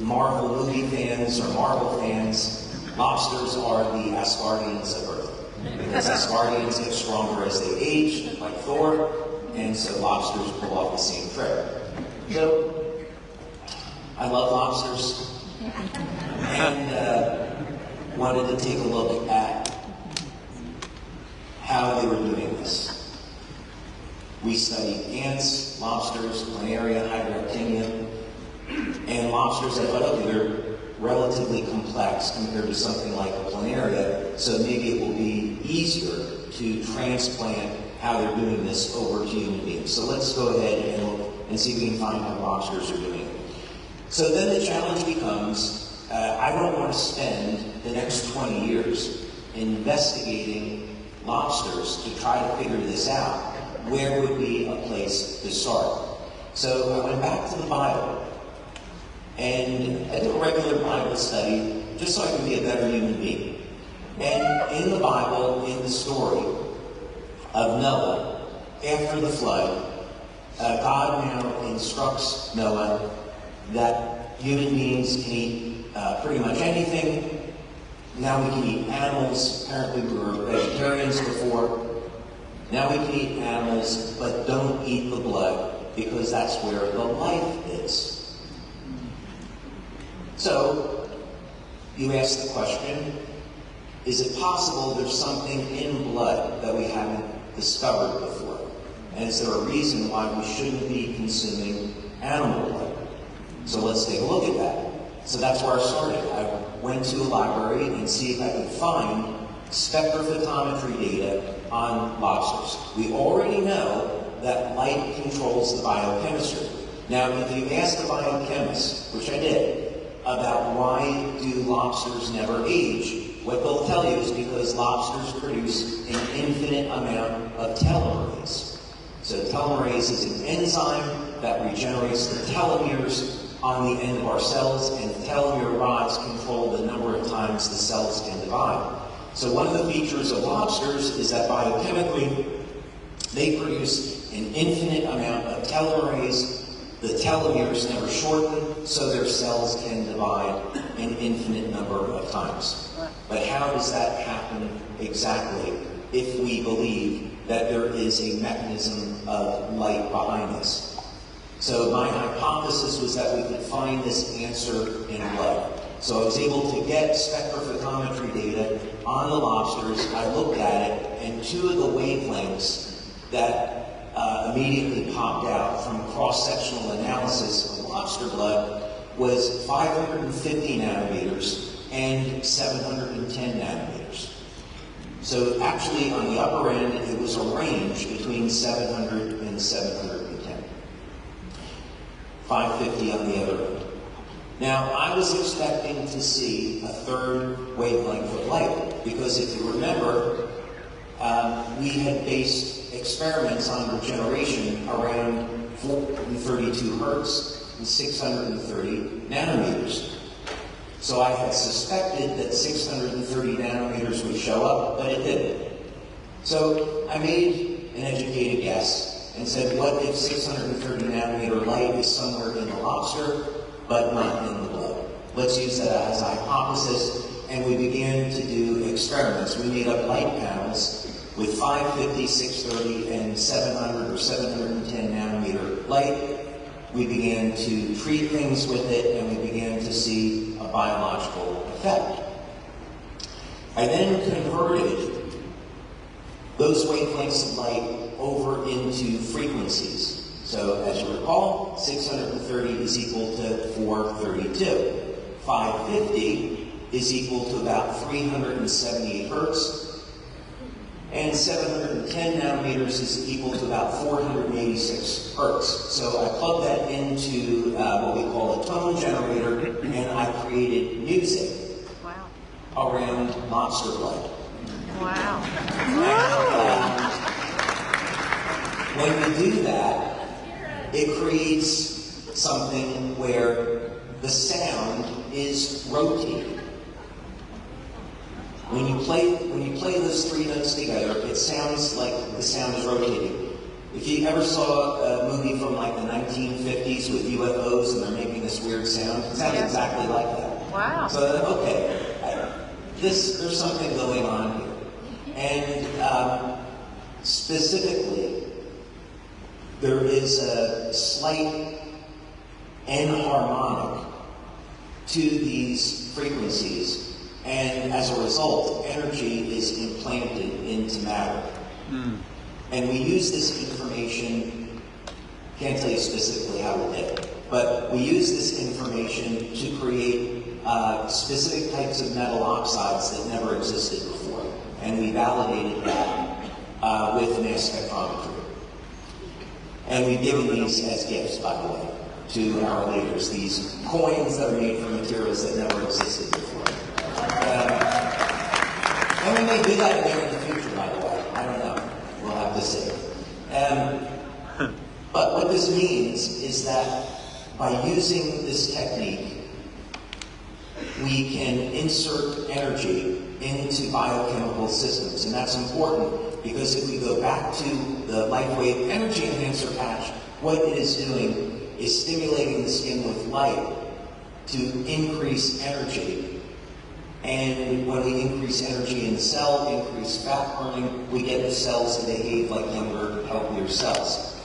Marvel movie fans or Marvel fans, lobsters are the Asgardians of Earth. Because Asgardians get stronger as they age, like Thor, and so lobsters pull off the same trick. So, I love lobsters, and wanted to take a look at how they were doing this. We studied ants, lobsters, planaria, hydractinium, and lobsters, I thought, okay, they're relatively complex compared to something like a planaria, so maybe it will be easier to transplant how they're doing this over to human beings. So let's go ahead and look and see if we can find how lobsters are doing it. So then the challenge becomes, I don't want to spend the next 20 years investigating lobsters to try to figure this out. Where would be a place to start? So I went back to the Bible, and I did a regular Bible study just so I could be a better human being. And in the Bible, in the story of Noah, after the flood, God now instructs Noah that human beings can eat pretty much anything. Now we can eat animals. Apparently we were vegetarians before. Now we can eat animals, but don't eat the blood, because that's where the life is. So, you ask the question, is it possible there's something in blood that we haven't discovered before? And is there a reason why we shouldn't be consuming animal blood? So let's take a look at that. So that's where I started. I went to a library and see if I could find spectrophotometry data on lobsters. We already know that light controls the biochemistry. Now, if you ask the biochemists, which I did, about why do lobsters never age, what they'll tell you is because lobsters produce an infinite amount of telomerase. So telomerase is an enzyme that regenerates the telomeres on the end of our cells, and telomere rods control the number of times the cells can divide. So one of the features of lobsters is that biochemically, they produce an infinite amount of telomerase. The telomeres never shorten, so their cells can divide an infinite number of times. But how does that happen exactly if we believe that there is a mechanism of light behind this? So my hypothesis was that we could find this answer in blood. So I was able to get spectrophotometry data on the lobsters. I looked at it, and two of the wavelengths that immediately popped out from cross-sectional analysis of lobster blood was 550 nanometers and 710 nanometers. So actually on the upper end, it was a range between 700 and 710. 550 on the other end. Now, I was expecting to see a third wavelength of light, because if you remember, we had based experiments on regeneration around 432 hertz and 630 nanometers. So I had suspected that 630 nanometers would show up, but it didn't. So I made an educated guess and said, what if 630 nanometer light is somewhere in the lobster, but not in the blood? Let's use that as a hypothesis, and we began to do experiments. We made up light panels with 550, 630, and 700 or 710 nanometer light. We began to treat things with it, and we began to see a biological effect. I then converted those wavelengths of light over into frequencies. So as you recall, 630 is equal to 432. 550 is equal to about 378 hertz. And 710 nanometers is equal to about 486 hertz. So I plugged that into what we call a tone generator, and I created music around monster blood. Wow. When we do that, it creates something where the sound is rotating. When you play those three notes together, it sounds like the sound is rotating. If you ever saw a movie from like the 1950s with UFOs and they're making this weird sound, it sounds exactly like that. Wow. So okay, there's something going on here. And specifically, there is a slight enharmonic to these frequencies. And as a result, energy is implanted into matter. And we use this information, can't tell you specifically how we did it, but we use this information to create specific types of metal oxides that never existed before. And we validated that with mass spectrometry. And we've given these as gifts, by the way, to our leaders, these coins that are made from materials that never existed before. And we may do that again in the future, by the way. I don't know. We'll have to see. But what this means is that by using this technique, we can insert energy into biochemical systems. And that's important because if we go back to the LifeWave Energy Enhancer patch, what it is doing is stimulating the skin with light to increase energy. And when we increase energy in the cell, increase fat burning, we get the cells to behave like younger, healthier cells.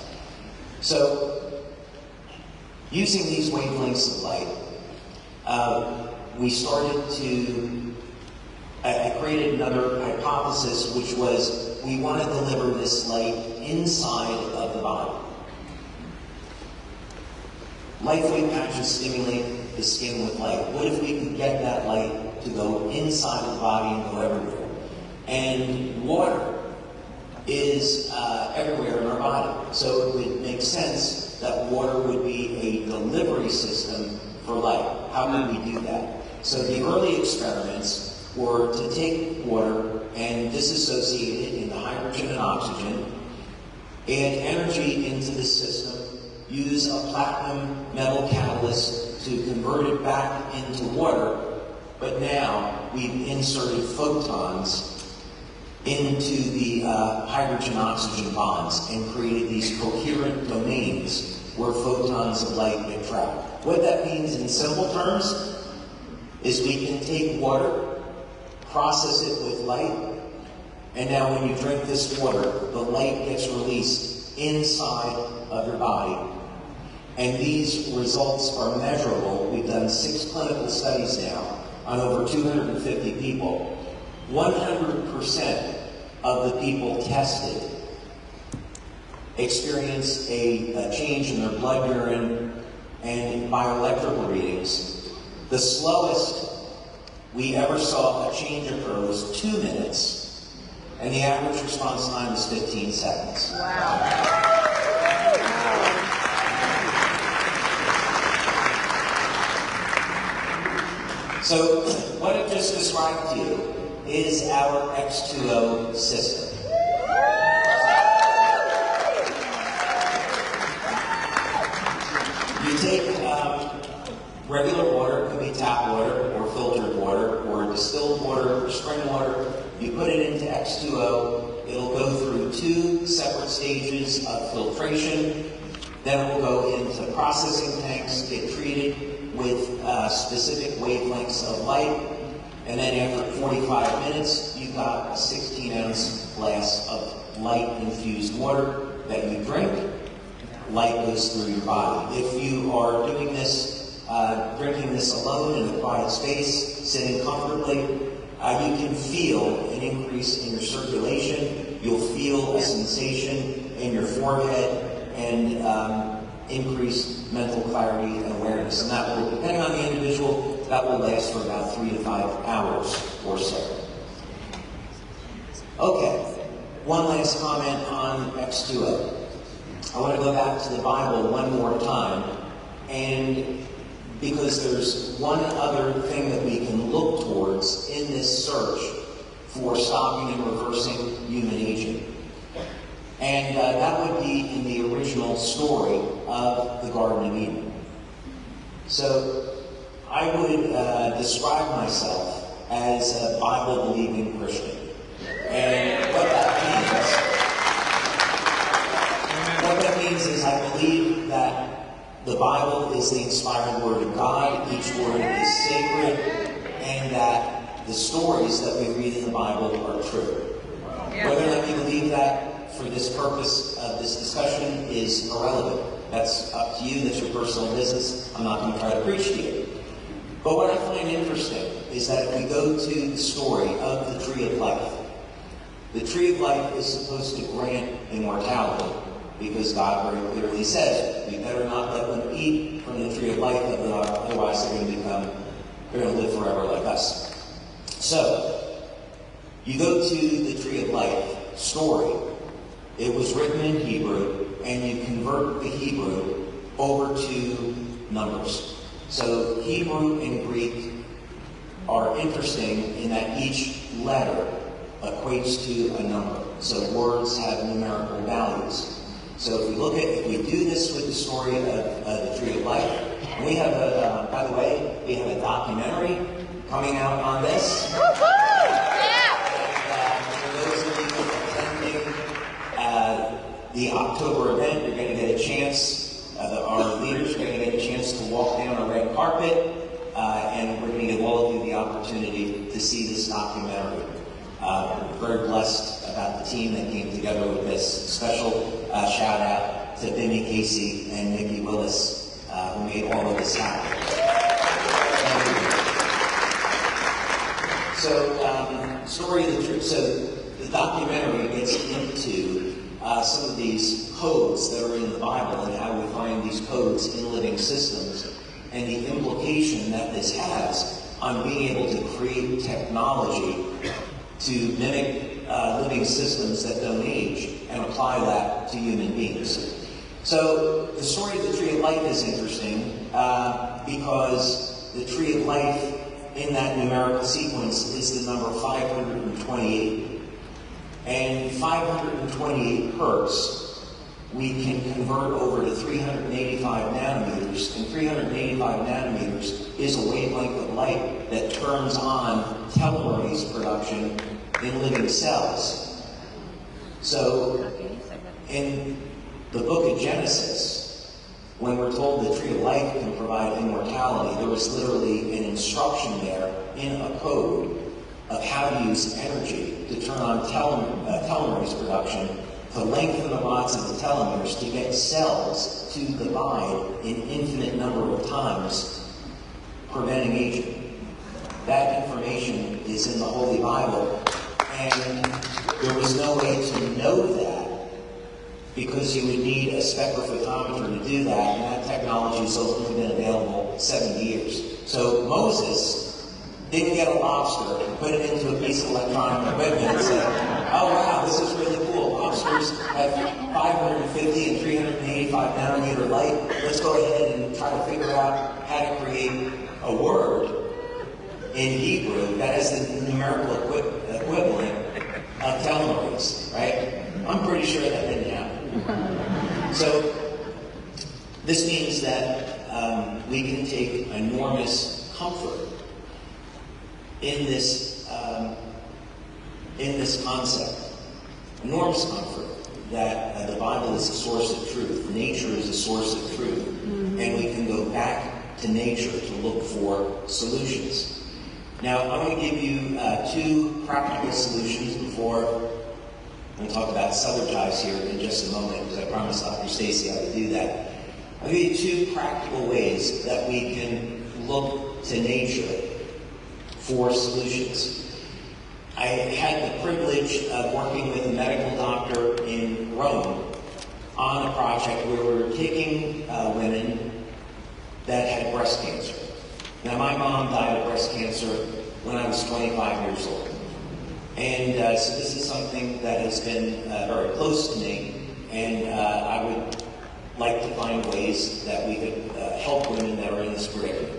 So, using these wavelengths of light, we started to, I created another hypothesis, which was we want to deliver this light inside of the body. LifeWave patches stimulate the skin with light. What if we could get that light to go inside of the body and go everywhere? And water is everywhere in our body. So it would make sense that water would be a delivery system for light. How would we do that? So the early experiments were to take water and disassociate it into hydrogen and oxygen, add energy into the system, use a platinum metal catalyst to convert it back into water, but now we've inserted photons into the hydrogen-oxygen bonds and created these coherent domains where photons of light get trapped. What that means in simple terms is we can take water, process it with light, and now when you drink this water, the light gets released inside of your body. And these results are measurable. We've done 6 clinical studies now on over 250 people. 100% of the people tested experienced a change in their blood, urine, and bioelectrical readings. The slowest we ever saw a change occur was 2 minutes, and the average response time is 15 seconds. Wow. So what I've just described to you is our X2O system. You take regular water, it could be tap water or filtered water or distilled water or spring water. You put it into X2O, it'll go through 2 separate stages of filtration. Then it will go into processing tanks, get treated with specific wavelengths of light, And then after 45 minutes, you've got a 16-ounce glass of light-infused water that you drink. Light goes through your body. If you are doing this, drinking this alone in a quiet space, sitting comfortably, you can feel an increase in your circulation. You'll feel a sensation in your forehead and increased mental clarity and awareness. And that will, depending on the individual, that will last for about 3 to 5 hours or so. Okay, one last comment on X2O. I want to go back to the Bible one more time, and because there's one other thing that we can look towards in this search for stopping and reversing human aging. And that would be in the original story of the Garden of Eden. So I would describe myself as a Bible-believing Christian. And what that means is I believe that the Bible is the inspired Word of God, each word is sacred, and that the stories that we read in the Bible are true. Whether or not you believe that for this purpose of this discussion is irrelevant. That's up to you, that's your personal business. I'm not going to try to preach to you. But what I find interesting is that if we go to the story of the Tree of Life, the Tree of Life is supposed to grant immortality, because God very clearly says, we better not let them eat from the Tree of Life, otherwise they're going to live forever like us. So, you go to the Tree of Life story. It was written in Hebrew, and you convert the Hebrew over to numbers. So Hebrew and Greek are interesting in that each letter equates to a number. So words have numerical values. So if we do this with the story of the Tree of Life, and we have by the way, we have a documentary coming out on this. The October event, you're going to get a chance, our leaders are going to get a chance to walk down a red carpet, and we're going to give all of you the opportunity to see this documentary. Very blessed about the team that came together with this. Special shout out to Benny Casey and Nikki Willis, who made all of this happen. So, story of the truth. So, the documentary gets into some of these codes that are in the Bible and how we find these codes in living systems and the implication that this has on being able to create technology to mimic living systems that don't age and apply that to human beings. So the story of the Tree of Life is interesting because the Tree of Life in that numerical sequence is the number 528. And 528 hertz, we can convert over to 385 nanometers, and 385 nanometers is a wavelength of light that turns on telomerase production in living cells. So, in the book of Genesis, when we're told the Tree of Life can provide immortality, there was literally an instruction there in a code of how to use energy to turn on telomerase production, to lengthen the rods of the telomeres, to get cells to divide an infinite number of times, preventing aging. That information is in the Holy Bible, and there was no way to know that because you would need a spectrophotometer to do that, and that technology has only been available 70 years. So Moses didn't get a lobster and put it into a piece of electronic equipment and said, oh wow, this is really cool. Lobsters have 550 and 385 nanometer light. Let's go ahead and try to figure out how to create a word in Hebrew that has the numerical equivalent of telomerase, right? I'm pretty sure that didn't happen. So this means that we can take enormous comfort in this concept, enormous comfort that the Bible is a source of truth, nature is a source of truth, and we can go back to nature to look for solutions. Now, I'm going to give you two practical solutions before I'm going to talk about Southergize here in just a moment, because I promised Dr. Stacy I would do that. I'll give you two practical ways that we can look to nature for solutions. I had the privilege of working with a medical doctor in Rome on a project where we were taking women that had breast cancer. Now, my mom died of breast cancer when I was 25 years old. And so this is something that has been very close to me, and I would like to find ways that we could help women that are in this predicament.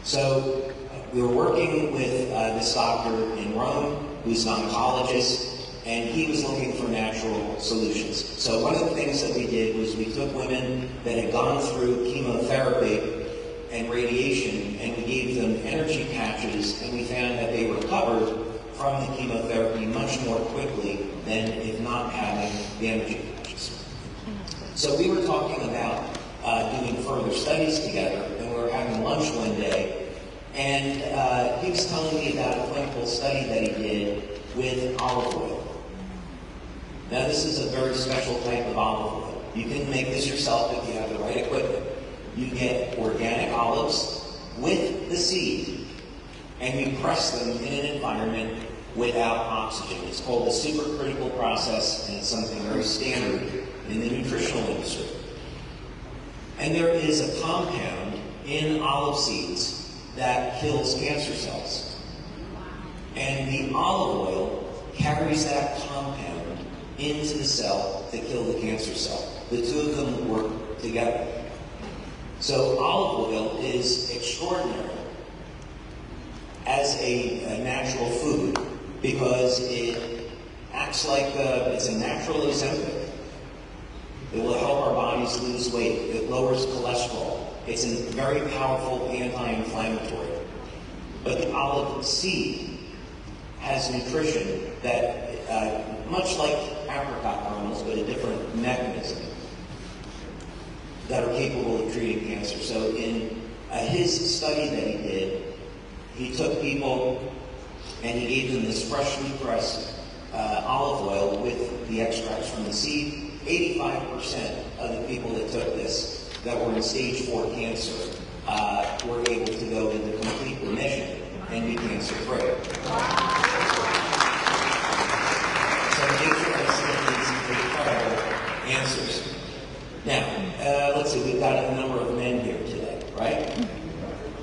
So we were working with this doctor in Rome, who's an oncologist, and he was looking for natural solutions. So one of the things that we did was we took women that had gone through chemotherapy and radiation, and we gave them energy patches, and we found that they recovered from the chemotherapy much more quickly than if not having the energy patches. So we were talking about doing further studies together, and we were having lunch one day, and he was telling me about a clinical study that he did with olive oil. Now, this is a very special type of olive oil. You can make this yourself if you have the right equipment. You get organic olives with the seed, and you press them in an environment without oxygen. It's called the supercritical process, and it's something very standard in the nutritional industry. And there is a compound in olive seeds that kills cancer cells. And the olive oil carries that compound into the cell to kill the cancer cell. The two of them work together. So olive oil is extraordinary as a natural food because it acts like it's a natural Ozempic. It will help our bodies lose weight. It lowers cholesterol. It's a very powerful anti-inflammatory. But the olive seed has nutrition that, much like apricot kernels, but a different mechanism, that are capable of treating cancer. So in his study that he did, he took people and he gave them this freshly pressed olive oil with the extracts from the seed. 85% of the people that took this that were in stage 4 cancer were able to go into complete remission and be cancer free. So nature has these incredible answers. Now, let's see, we've got a number of men here today, right?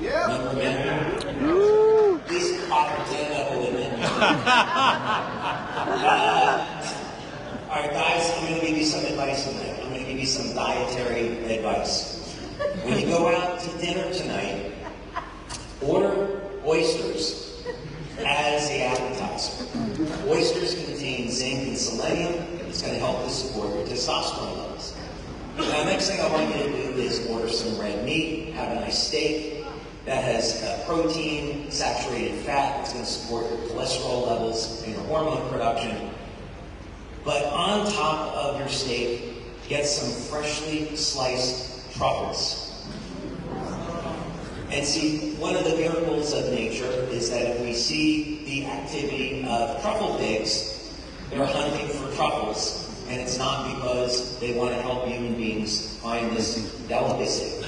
Yeah. Number of men. Please stand up a little bit. All right, guys, I'm going to give you some advice tonight. I'm going to give you some dietary advice. When you go out to dinner tonight, order oysters as the appetizer. Oysters contain zinc and selenium. It's going to help to support your testosterone levels. Now, the next thing I want you to do is order some red meat, have a nice steak that has protein, saturated fat. It's going to support your cholesterol levels and your hormone production. But on top of your steak, get some freshly sliced truffles. And see, one of the miracles of nature is that if we see the activity of truffle pigs, they're hunting for truffles. And it's not because they want to help human beings find this delicacy.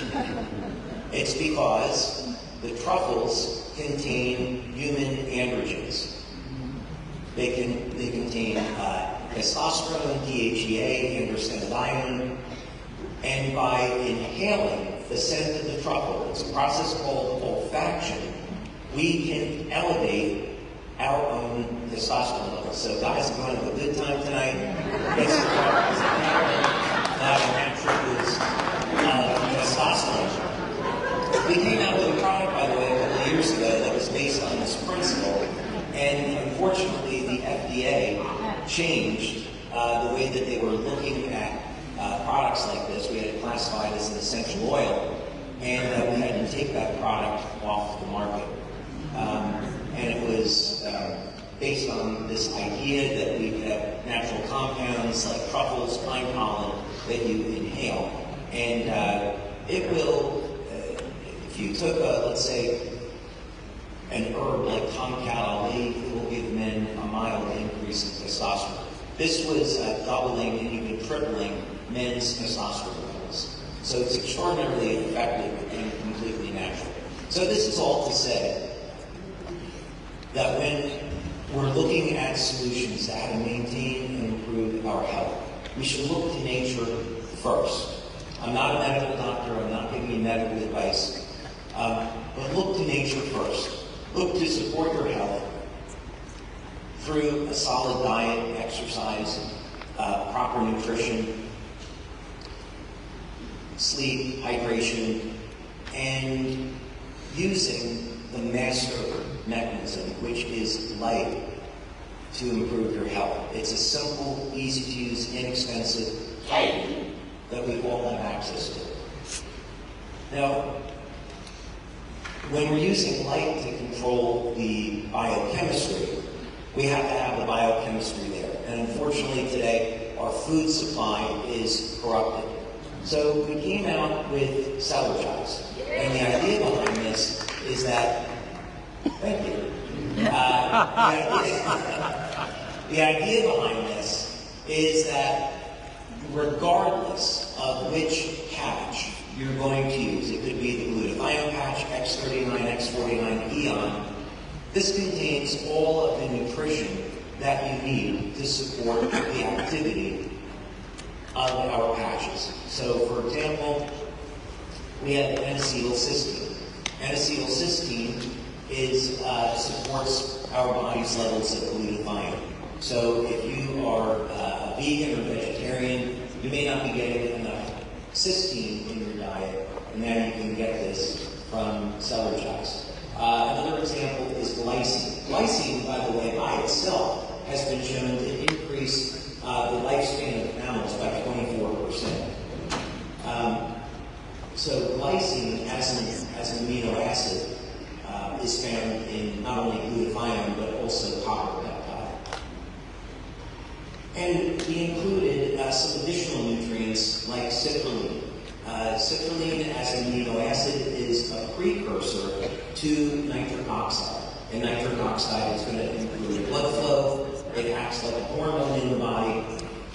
It's because the truffles contain human androgens. They contain testosterone, DHEA, androstenedione, and by inhaling the scent of the truffle, it's a process called olfaction, we can elevate our own testosterone levels. So guys, if you want to have a good time tonight, get some truffles that are natural boost testosterone. We came out with a product, by the way, a couple of years ago that was based on this principle, and unfortunately the FDA changed the way that they were looking at products like this. We had it classified as an essential oil, and we had to take that product off the market. And it was based on this idea that we could have natural compounds like truffles, pine pollen that you inhale. And it will, if you took, let's say, an herb like Tomcat Ali will give men a mild increase in testosterone. This was doubling and even tripling men's testosterone levels. So it's extraordinarily effective and completely natural. So this is all to say that when we're looking at solutions to how to maintain and improve our health, we should look to nature first. I'm not a medical doctor, I'm not giving you medical advice, but look to nature first. Look to support your health through a solid diet, exercise, proper nutrition, sleep, hydration, and using the master mechanism, which is light, to improve your health. It's a simple, easy to use, inexpensive tool that we all have access to. Now, when we're using light to control the biochemistry, we have to have the biochemistry there. And unfortunately today, our food supply is corrupted. So we came out with Celergise. And the idea behind this is that, thank you. The idea behind this is that regardless of which patch you're going to use, it could be the glutathione patch, X39, X49, Eon, this contains all of the nutrition that you need to support the activity of our patches. So, for example, we have N-acetylcysteine. N-acetylcysteine supports our body's levels of glutathione. So if you are a vegan or vegetarian, you may not be getting enough cysteine in your diet, and then you can get this from Celergise. Another example is glycine. Glycine, by the way, by itself has been shown to increase the lifespan of mammals by 24%. So glycine, as an amino acid, is found in not only glutathione but also copper peptide. And we included some additional nutrients like citrulline. Citrulline as an amino acid is a precursor to nitric oxide. And nitric oxide is going to improve blood flow. It acts like a hormone in the body,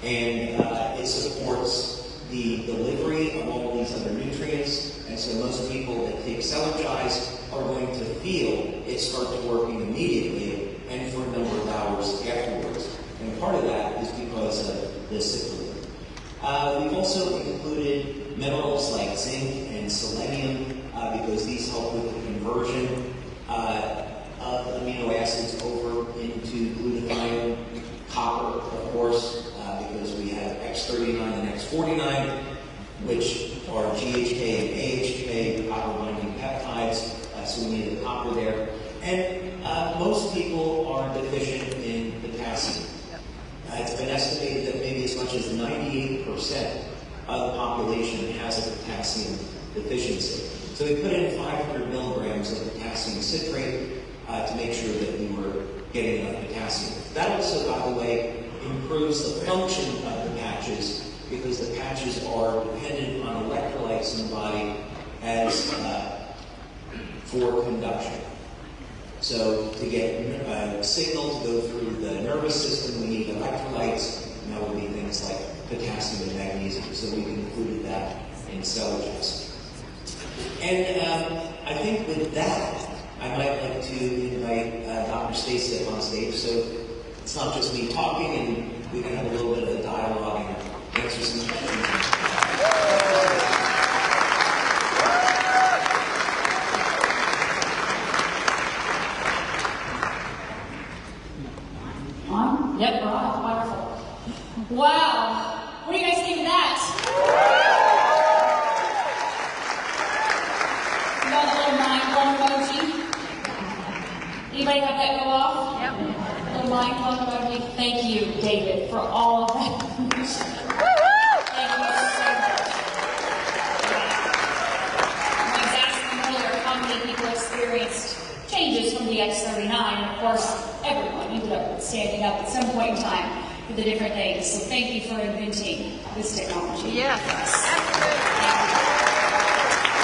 and it supports the delivery of all these other nutrients. And so most people that take Celergise are going to feel it start working immediately and for a number of hours afterwards. And part of that is because of the citrulline. We've also included minerals like zinc and selenium because these help with the conversion of amino acids over into glutathione. Copper, of course, because we have X39 and X49, which are GHK and AHK, copper-binding peptides, so we need the copper there. And most people are deficient in potassium. It's been estimated that maybe as much as 98% of the population has a potassium deficiency. So we put in 500 milligrams of potassium citrate to make sure that we were getting enough potassium. That also, by the way, improves the function of the patches because the patches are dependent on electrolytes in the body as for conduction. So to get a signal to go through the nervous system, we need electrolytes, and that would be things like potassium and magnesium. So we've included that in Celergise. And I think with that, I might like to invite Dr. Stacey up on stage. So it's not just me talking, and we can have a little bit of a dialogue and answer some questions. Yep, right, wonderful. Wow, what do you guys think of that? You got the little mind blown emoji? Anybody have that go off? Yep. Little mind blown emoji? Thank you, David, for all of that. Thank you so much. I was asking earlier how many people experienced changes from the X39, and of course, everyone ended up standing up at some point in time for the different things. So thank you for inventing this technology. Yes.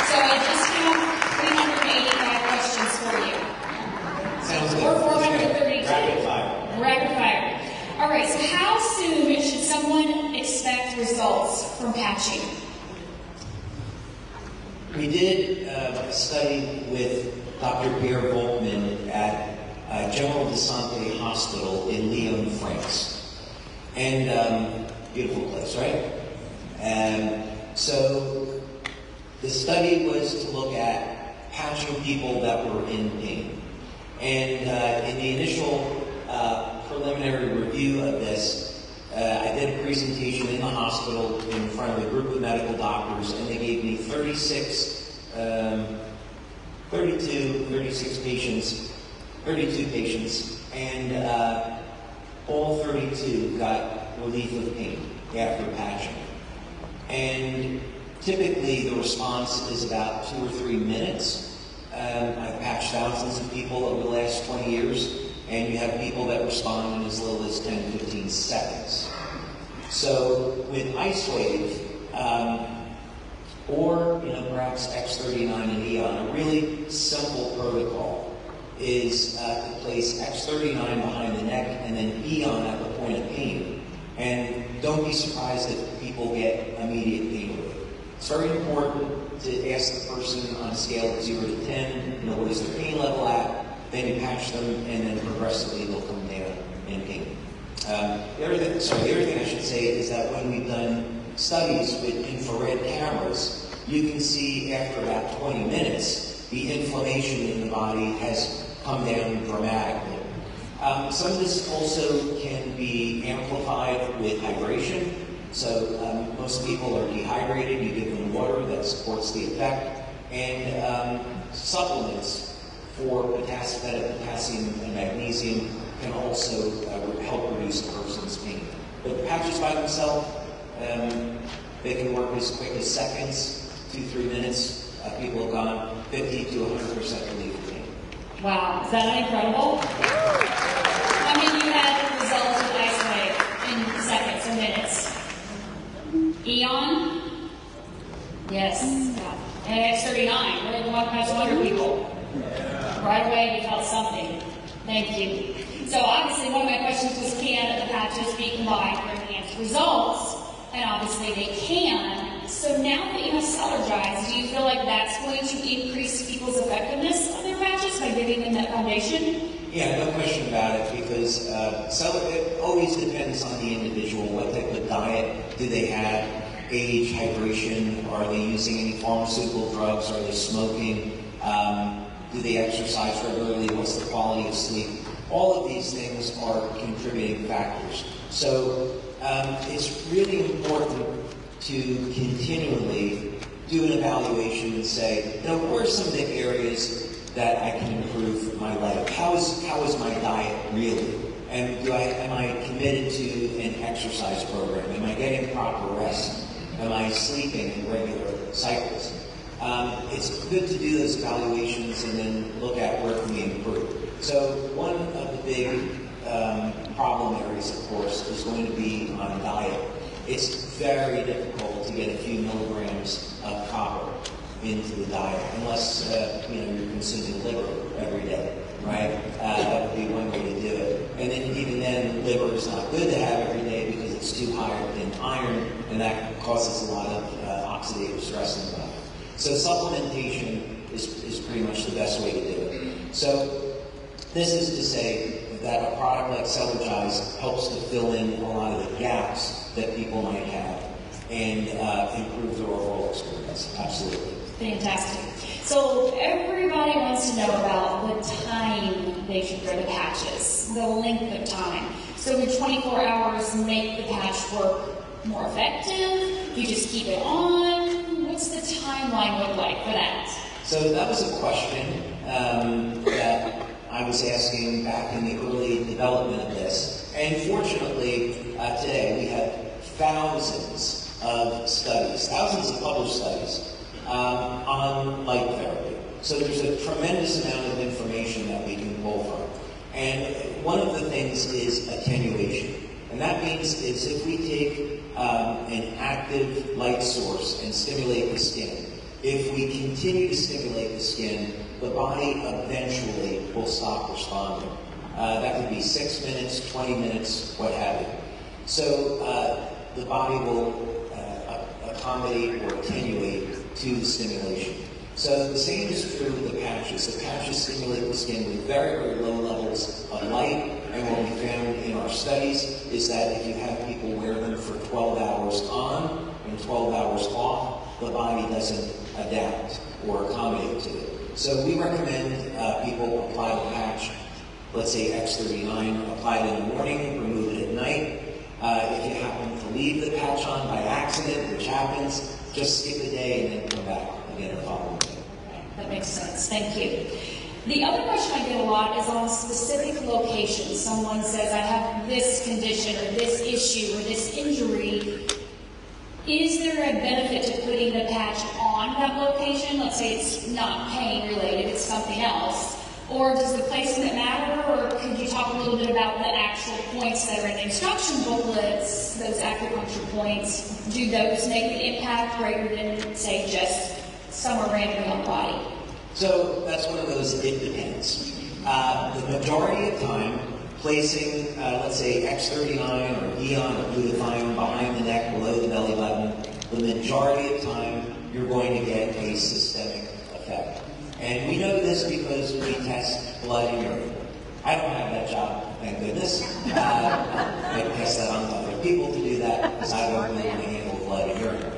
So I just have 385 questions for you. patching? We did a study with Dr. Pierre Volkmann at General de Santé Hospital in Lyon, France. And beautiful place, right? And so the study was to look at patching people that were in pain. And in the initial preliminary review of this, I did a presentation in the hospital in front of a group of medical doctors, and they gave me 32 patients, and all 32 got relief of pain after patching. And typically the response is about 2 or 3 minutes. I've patched thousands of people over the last 20 years, and you have people that respond in as little as 10, 15 seconds. So with IceWave, or perhaps X39 and Eon, a really simple protocol is to place X39 behind the neck and then Eon at the point of pain. And don't be surprised if people get immediate pain relief. It's very important to ask the person on a scale of 0 to 10, what is their pain level at, then you patch them, and then progressively they'll come down in pain. The other thing I should say is that when we've done studies with infrared cameras, you can see after about 20 minutes, the inflammation in the body has come down dramatically. Some of this also can be amplified with hydration. So most people are dehydrated, you give them water that supports the effect, and supplements for potassium and magnesium can also help reduce a person's pain. But patches by themselves, they can work as quick as seconds, 2-3 minutes. People have gone 50 to 100% relief of pain. Wow, is that incredible? I mean, you had results with IceWave in seconds or minutes. Eon? Yes. And X39, we're the 100 people. Right away, you felt something. Thank you. So obviously, one of my questions was, can the patches be combined for enhanced results? And obviously, they can. So now that you have Cellergize, do you feel like that's going to increase people's effectiveness of their patches by giving them that foundation? Yeah, no question about it, because it always depends on the individual. What type of diet do they have? Age, hydration, are they using any pharmaceutical drugs? Are they smoking? Do they exercise regularly? What's the quality of sleep? All of these things are contributing factors. So it's really important to continually do an evaluation and say, what are some of the areas that I can improve my life? How is my diet really? And am I committed to an exercise program? Am I getting proper rest? Am I sleeping in regular cycles? It's good to do those evaluations and then look at where can we improve. So one of the big problem areas, of course, is going to be on diet. It's very difficult to get a few milligrams of copper into the diet unless you're consuming liver every day, right? That would be one way to do it. And then even then, liver is not good to have every day because it's too high in iron, and that causes a lot of oxidative stress in the body. So supplementation is pretty much the best way to do it. So this is to say that a product like Cellergize helps to fill in a lot of the gaps that people might have and improve their overall experience. Absolutely. Fantastic. So everybody wants to know about the time they should wear the patches, the length of time. So would 24 hours make the patch work more effective? You just keep it on? What's the timeline look like for that? So that was a question that I was asking back in the early development of this. And fortunately, today we have thousands of studies, thousands of published studies on light therapy. So there's a tremendous amount of information that we can pull from. And one of the things is attenuation. And that means is if we take an active light source and stimulate the skin, if we continue to stimulate the skin, the body eventually will stop responding. That could be 6 minutes, 20 minutes, what have you. So the body will accommodate or attenuate to the stimulation. So the same is true with the patches. The patches stimulate the skin with very, very low levels of light, and what we found in our studies is that if you have people wear them for 12 hours on and 12 hours off, the body doesn't adapt or accommodate to it. So we recommend people apply the patch, let's say X39, apply it in the morning, remove it at night. If you happen to leave the patch on by accident, which happens, just skip a day and then come back again the following day. Okay, that makes sense. Thank you. The other question I get a lot is on specific locations. Someone says, I have this condition or this issue or this injury. Is there a benefit to putting the patch on that location? Let's say it's not pain related, it's something else. Or does the placement matter? Or could you talk a little bit about the actual points that are in the instruction booklets, those acupuncture points? Do those make an impact greater than, say, just somewhere randomly on the body? So that's one of those, it depends. The majority of time, placing, let's say, X39 or Eon or glutathione behind the neck, below the belly button, the majority of time you're going to get a systemic effect. And we know this because we test blood and urine. I don't have that job, thank goodness. I pass that on to other people to do that because I don't really want to handle blood and urine.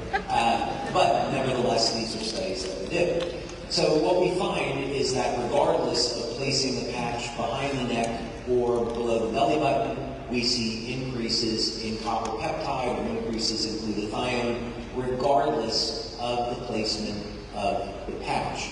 But nevertheless, these are studies that we do. So what we find is that regardless of placing the patch behind the neck or below the belly button, we see increases in copper peptide or increases in glutathione, regardless of the placement of the patch.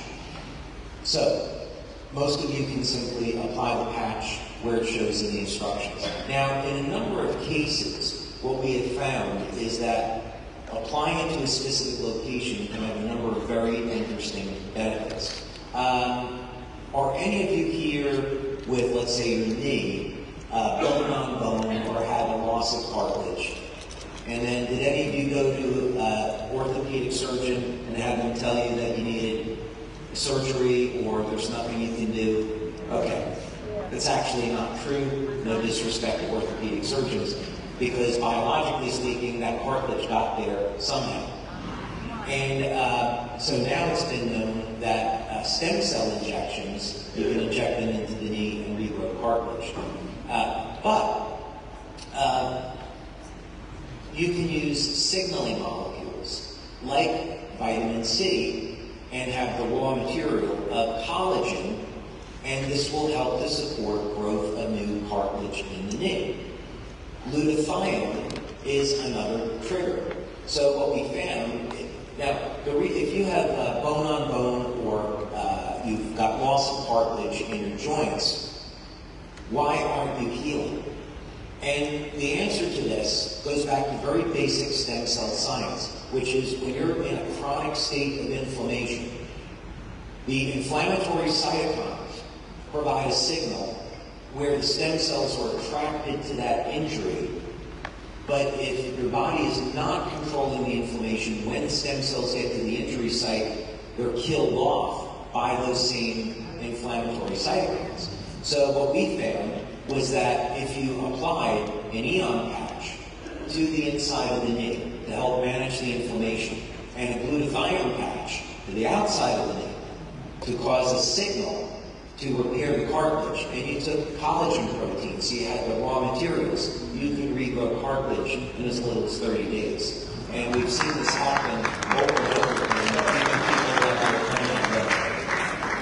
So, most of you can simply apply the patch where it shows in the instructions. Now, in a number of cases, what we have found is that applying it to a specific location can have a number of very interesting benefits. Are any of you here with, let's say, your knee, bone on bone, or had a loss of cartilage? And then did any of you go to an orthopedic surgeon and have them tell you that you needed surgery or there's nothing you can do? Okay. It's actually not true. No disrespect to orthopedic surgeons, because biologically speaking, that cartilage got there somehow. And so now it's been known that stem cell injections, you can inject them into the knee and regrow cartilage. But you can use signaling molecules like vitamin C and have the raw material of collagen, and this will help to support growth of new cartilage in the knee. Glutathione is another trigger. So what we found, now if you have bone on bone or you've got loss of cartilage in your joints, why aren't you healing? And the answer to this goes back to very basic stem cell science, which is when you're in a chronic state of inflammation, the inflammatory cytokines provide a signal where the stem cells are attracted to that injury. But if your body is not controlling the inflammation, when the stem cells get to the injury site, they're killed off by those same inflammatory cytokines. So what we found was that if you applied an Eon patch to the inside of the knee to help manage the inflammation, and a glutathione patch to the outside of the knee to cause a signal to repair the cartilage, and you took collagen protein, so you had the raw materials, you could regrow cartilage in as little as 30 days. And we've seen this happen over and over again, even people that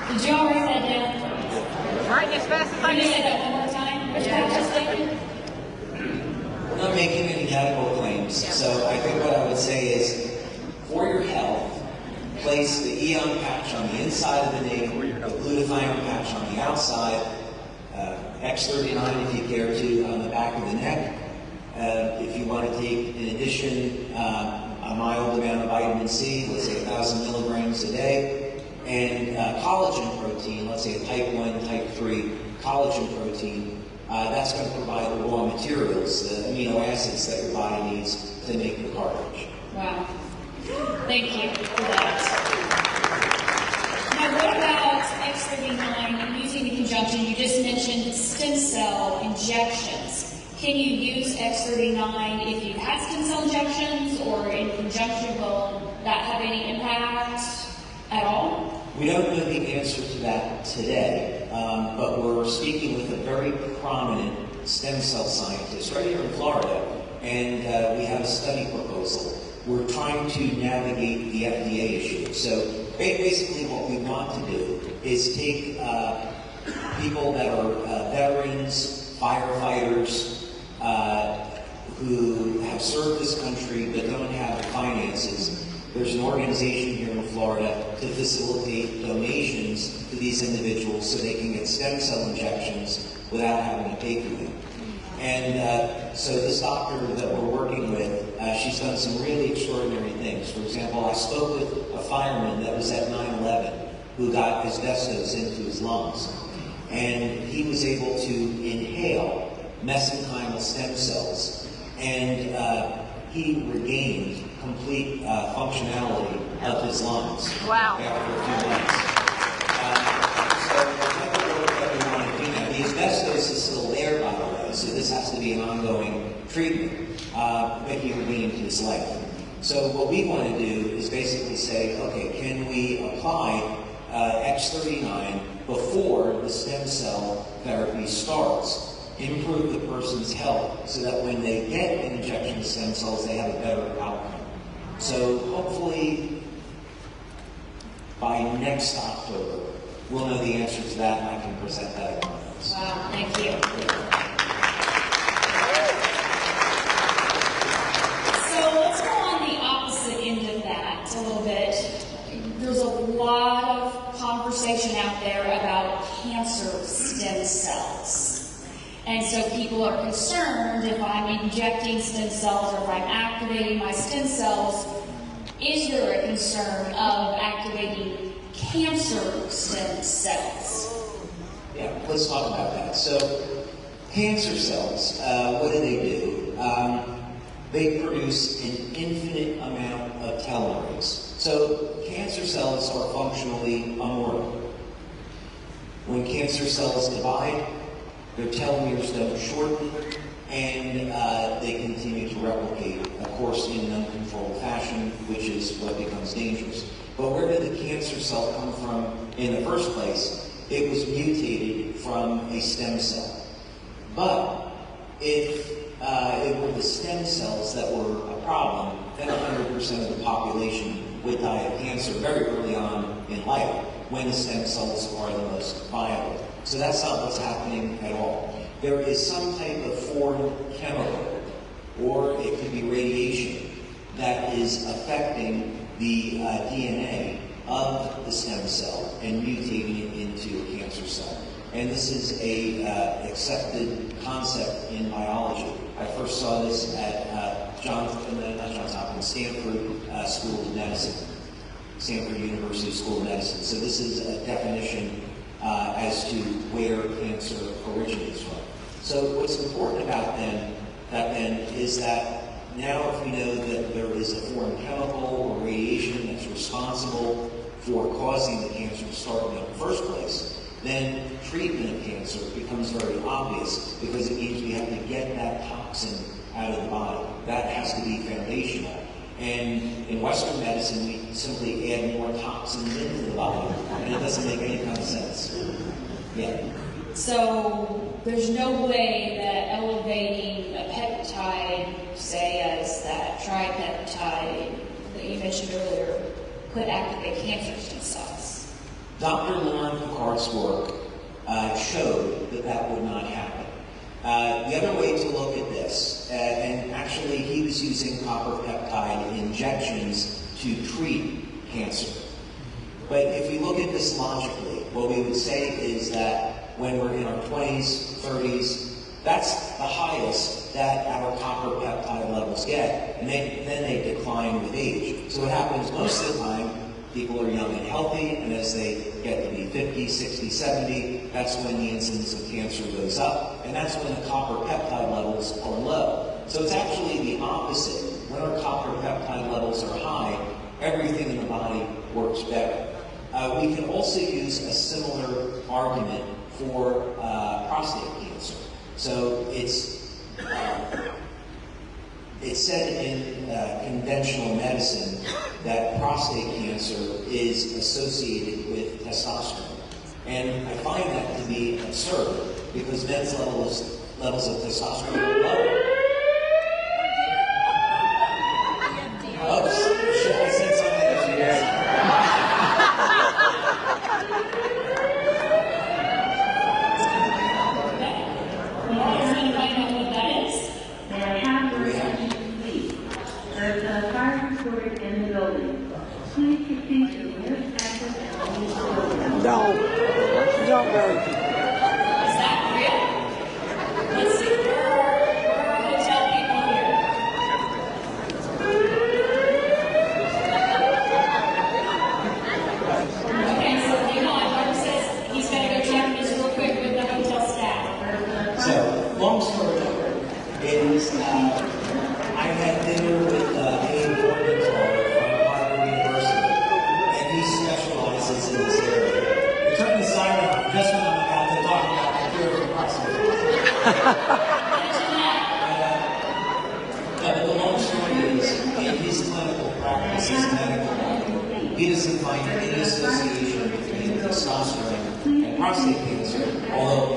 are Did you all write that down? Right as fast as I Can you say can. that one more time? Which patch is taken? We're not making any medical claims, so I think what I would say is, for your health, place the Eon patch on the inside of the knee, the glutathione patch on the outside, X39 if you care to on the back of the neck. If you want to take, in addition, a mild amount of vitamin C, let's say 1,000 milligrams a day, and collagen protein, let's say a type 1, type 3 collagen protein, that's going to provide the raw materials, the amino acids that your body needs to make the cartilage. Wow. Thank you for that. Now, what about X39 using the conjunction? You just mentioned stem cell injections. Can you use X39 if you've had stem cell injections, or in conjunction, will that have any impact at all? We don't know the answer to that today, but we're speaking with a very prominent stem cell scientist right here in Florida, and we have a study proposal. We're trying to navigate the FDA issue. So basically what we want to do is take people that are veterans, firefighters, who have served this country but don't have the finances. There's an organization here in Florida to facilitate donations to these individuals so they can get stem cell injections without having to pay for them. And so this doctor that we're working with, she's done some really extraordinary things. For example, I spoke with a fireman that was at 9/11 who got asbestos into his lungs. And he was able to inhale mesenchymal stem cells, and he regained complete functionality of his lungs. Wow. After a few months. So that's what we want to do now. The asbestos is still there, by the way, so this has to be an ongoing treatment, but he regained his life. So what we want to do is basically say, okay, can we apply X39 before the stem cell therapy starts, improve the person's health so that when they get an injection of stem cells, they have a better outcome. So hopefully by next October, we'll know the answer to that and I can present that at conference. Wow, thank you. So let's go on the opposite end of that a little bit. There's a lot of conversation out there about cancer stem cells. And so people are concerned if I'm injecting stem cells or if I'm activating my stem cells, is there a concern of activating cancer stem cells? Yeah, let's talk about that. So cancer cells, what do? They produce an infinite amount of telomeres. So cancer cells are functionally immortal. When cancer cells divide, their telomeres don't shorten, and they continue to replicate, of course, in an uncontrolled fashion, which is what becomes dangerous. But where did the cancer cell come from in the first place? It was mutated from a stem cell. But if it were the stem cells that were a problem, then 100% of the population would die of cancer very early on in life, when the stem cells are the most viable. So that's not what's happening at all. There is some type of foreign chemical, or it could be radiation, that is affecting the DNA of the stem cell and mutating it into a cancer cell. And this is a accepted concept in biology. I first saw this at Stanford School of Medicine, Stanford University School of Medicine. So this is a definition as to where cancer originates from. So what's important about that is that now if we know that there is a foreign chemical or radiation that's responsible for causing the cancer to start in the first place, then treatment of cancer becomes very obvious, because it means we have to get that toxin out of the body. That has to be foundational. And in Western medicine, we simply add more toxins into the body, and it doesn't make any kind of sense. Yeah. So there's no way that elevating a peptide, say as that tripeptide that you mentioned earlier, could activate cancer stem cells. Dr. Lauren Picard's work showed that that would not happen. The other way to look at this, and actually he was using copper peptide injections to treat cancer. But if you look at this logically, what we would say is that when we're in our 20s, 30s, that's the highest that our copper peptide levels get, and then they decline with age. So what happens most of the time, people are young and healthy, and as they get to be 50, 60, 70, that's when the incidence of cancer goes up, and that's when the copper peptide levels are low. So it's actually the opposite. When our copper peptide levels are high, everything in the body works better. We can also use a similar argument for prostate cancer. So it's It's said in conventional medicine that prostate cancer is associated with testosterone. And I find that to be absurd because men's levels of testosterone are low. Oh, shit, I said something else. You guys want to find out what that is? There's a fire recorded in the building. Please proceed to the nearest exit and leave the building. Don't worry. Is that real? Let's see. Where are hotel people here? Okay, so hang on. Mark says he's got to go check this real quick with the hotel staff. So, long story short, is I had dinner with Abe Morgenthau from Harvard University, and he specializes in this area. He turned the siren off just when I'm about to talk about the cure for prostate cancer. But the long story is, in his clinical practice as a medical doctor, he doesn't find any association between testosterone and prostate cancer, although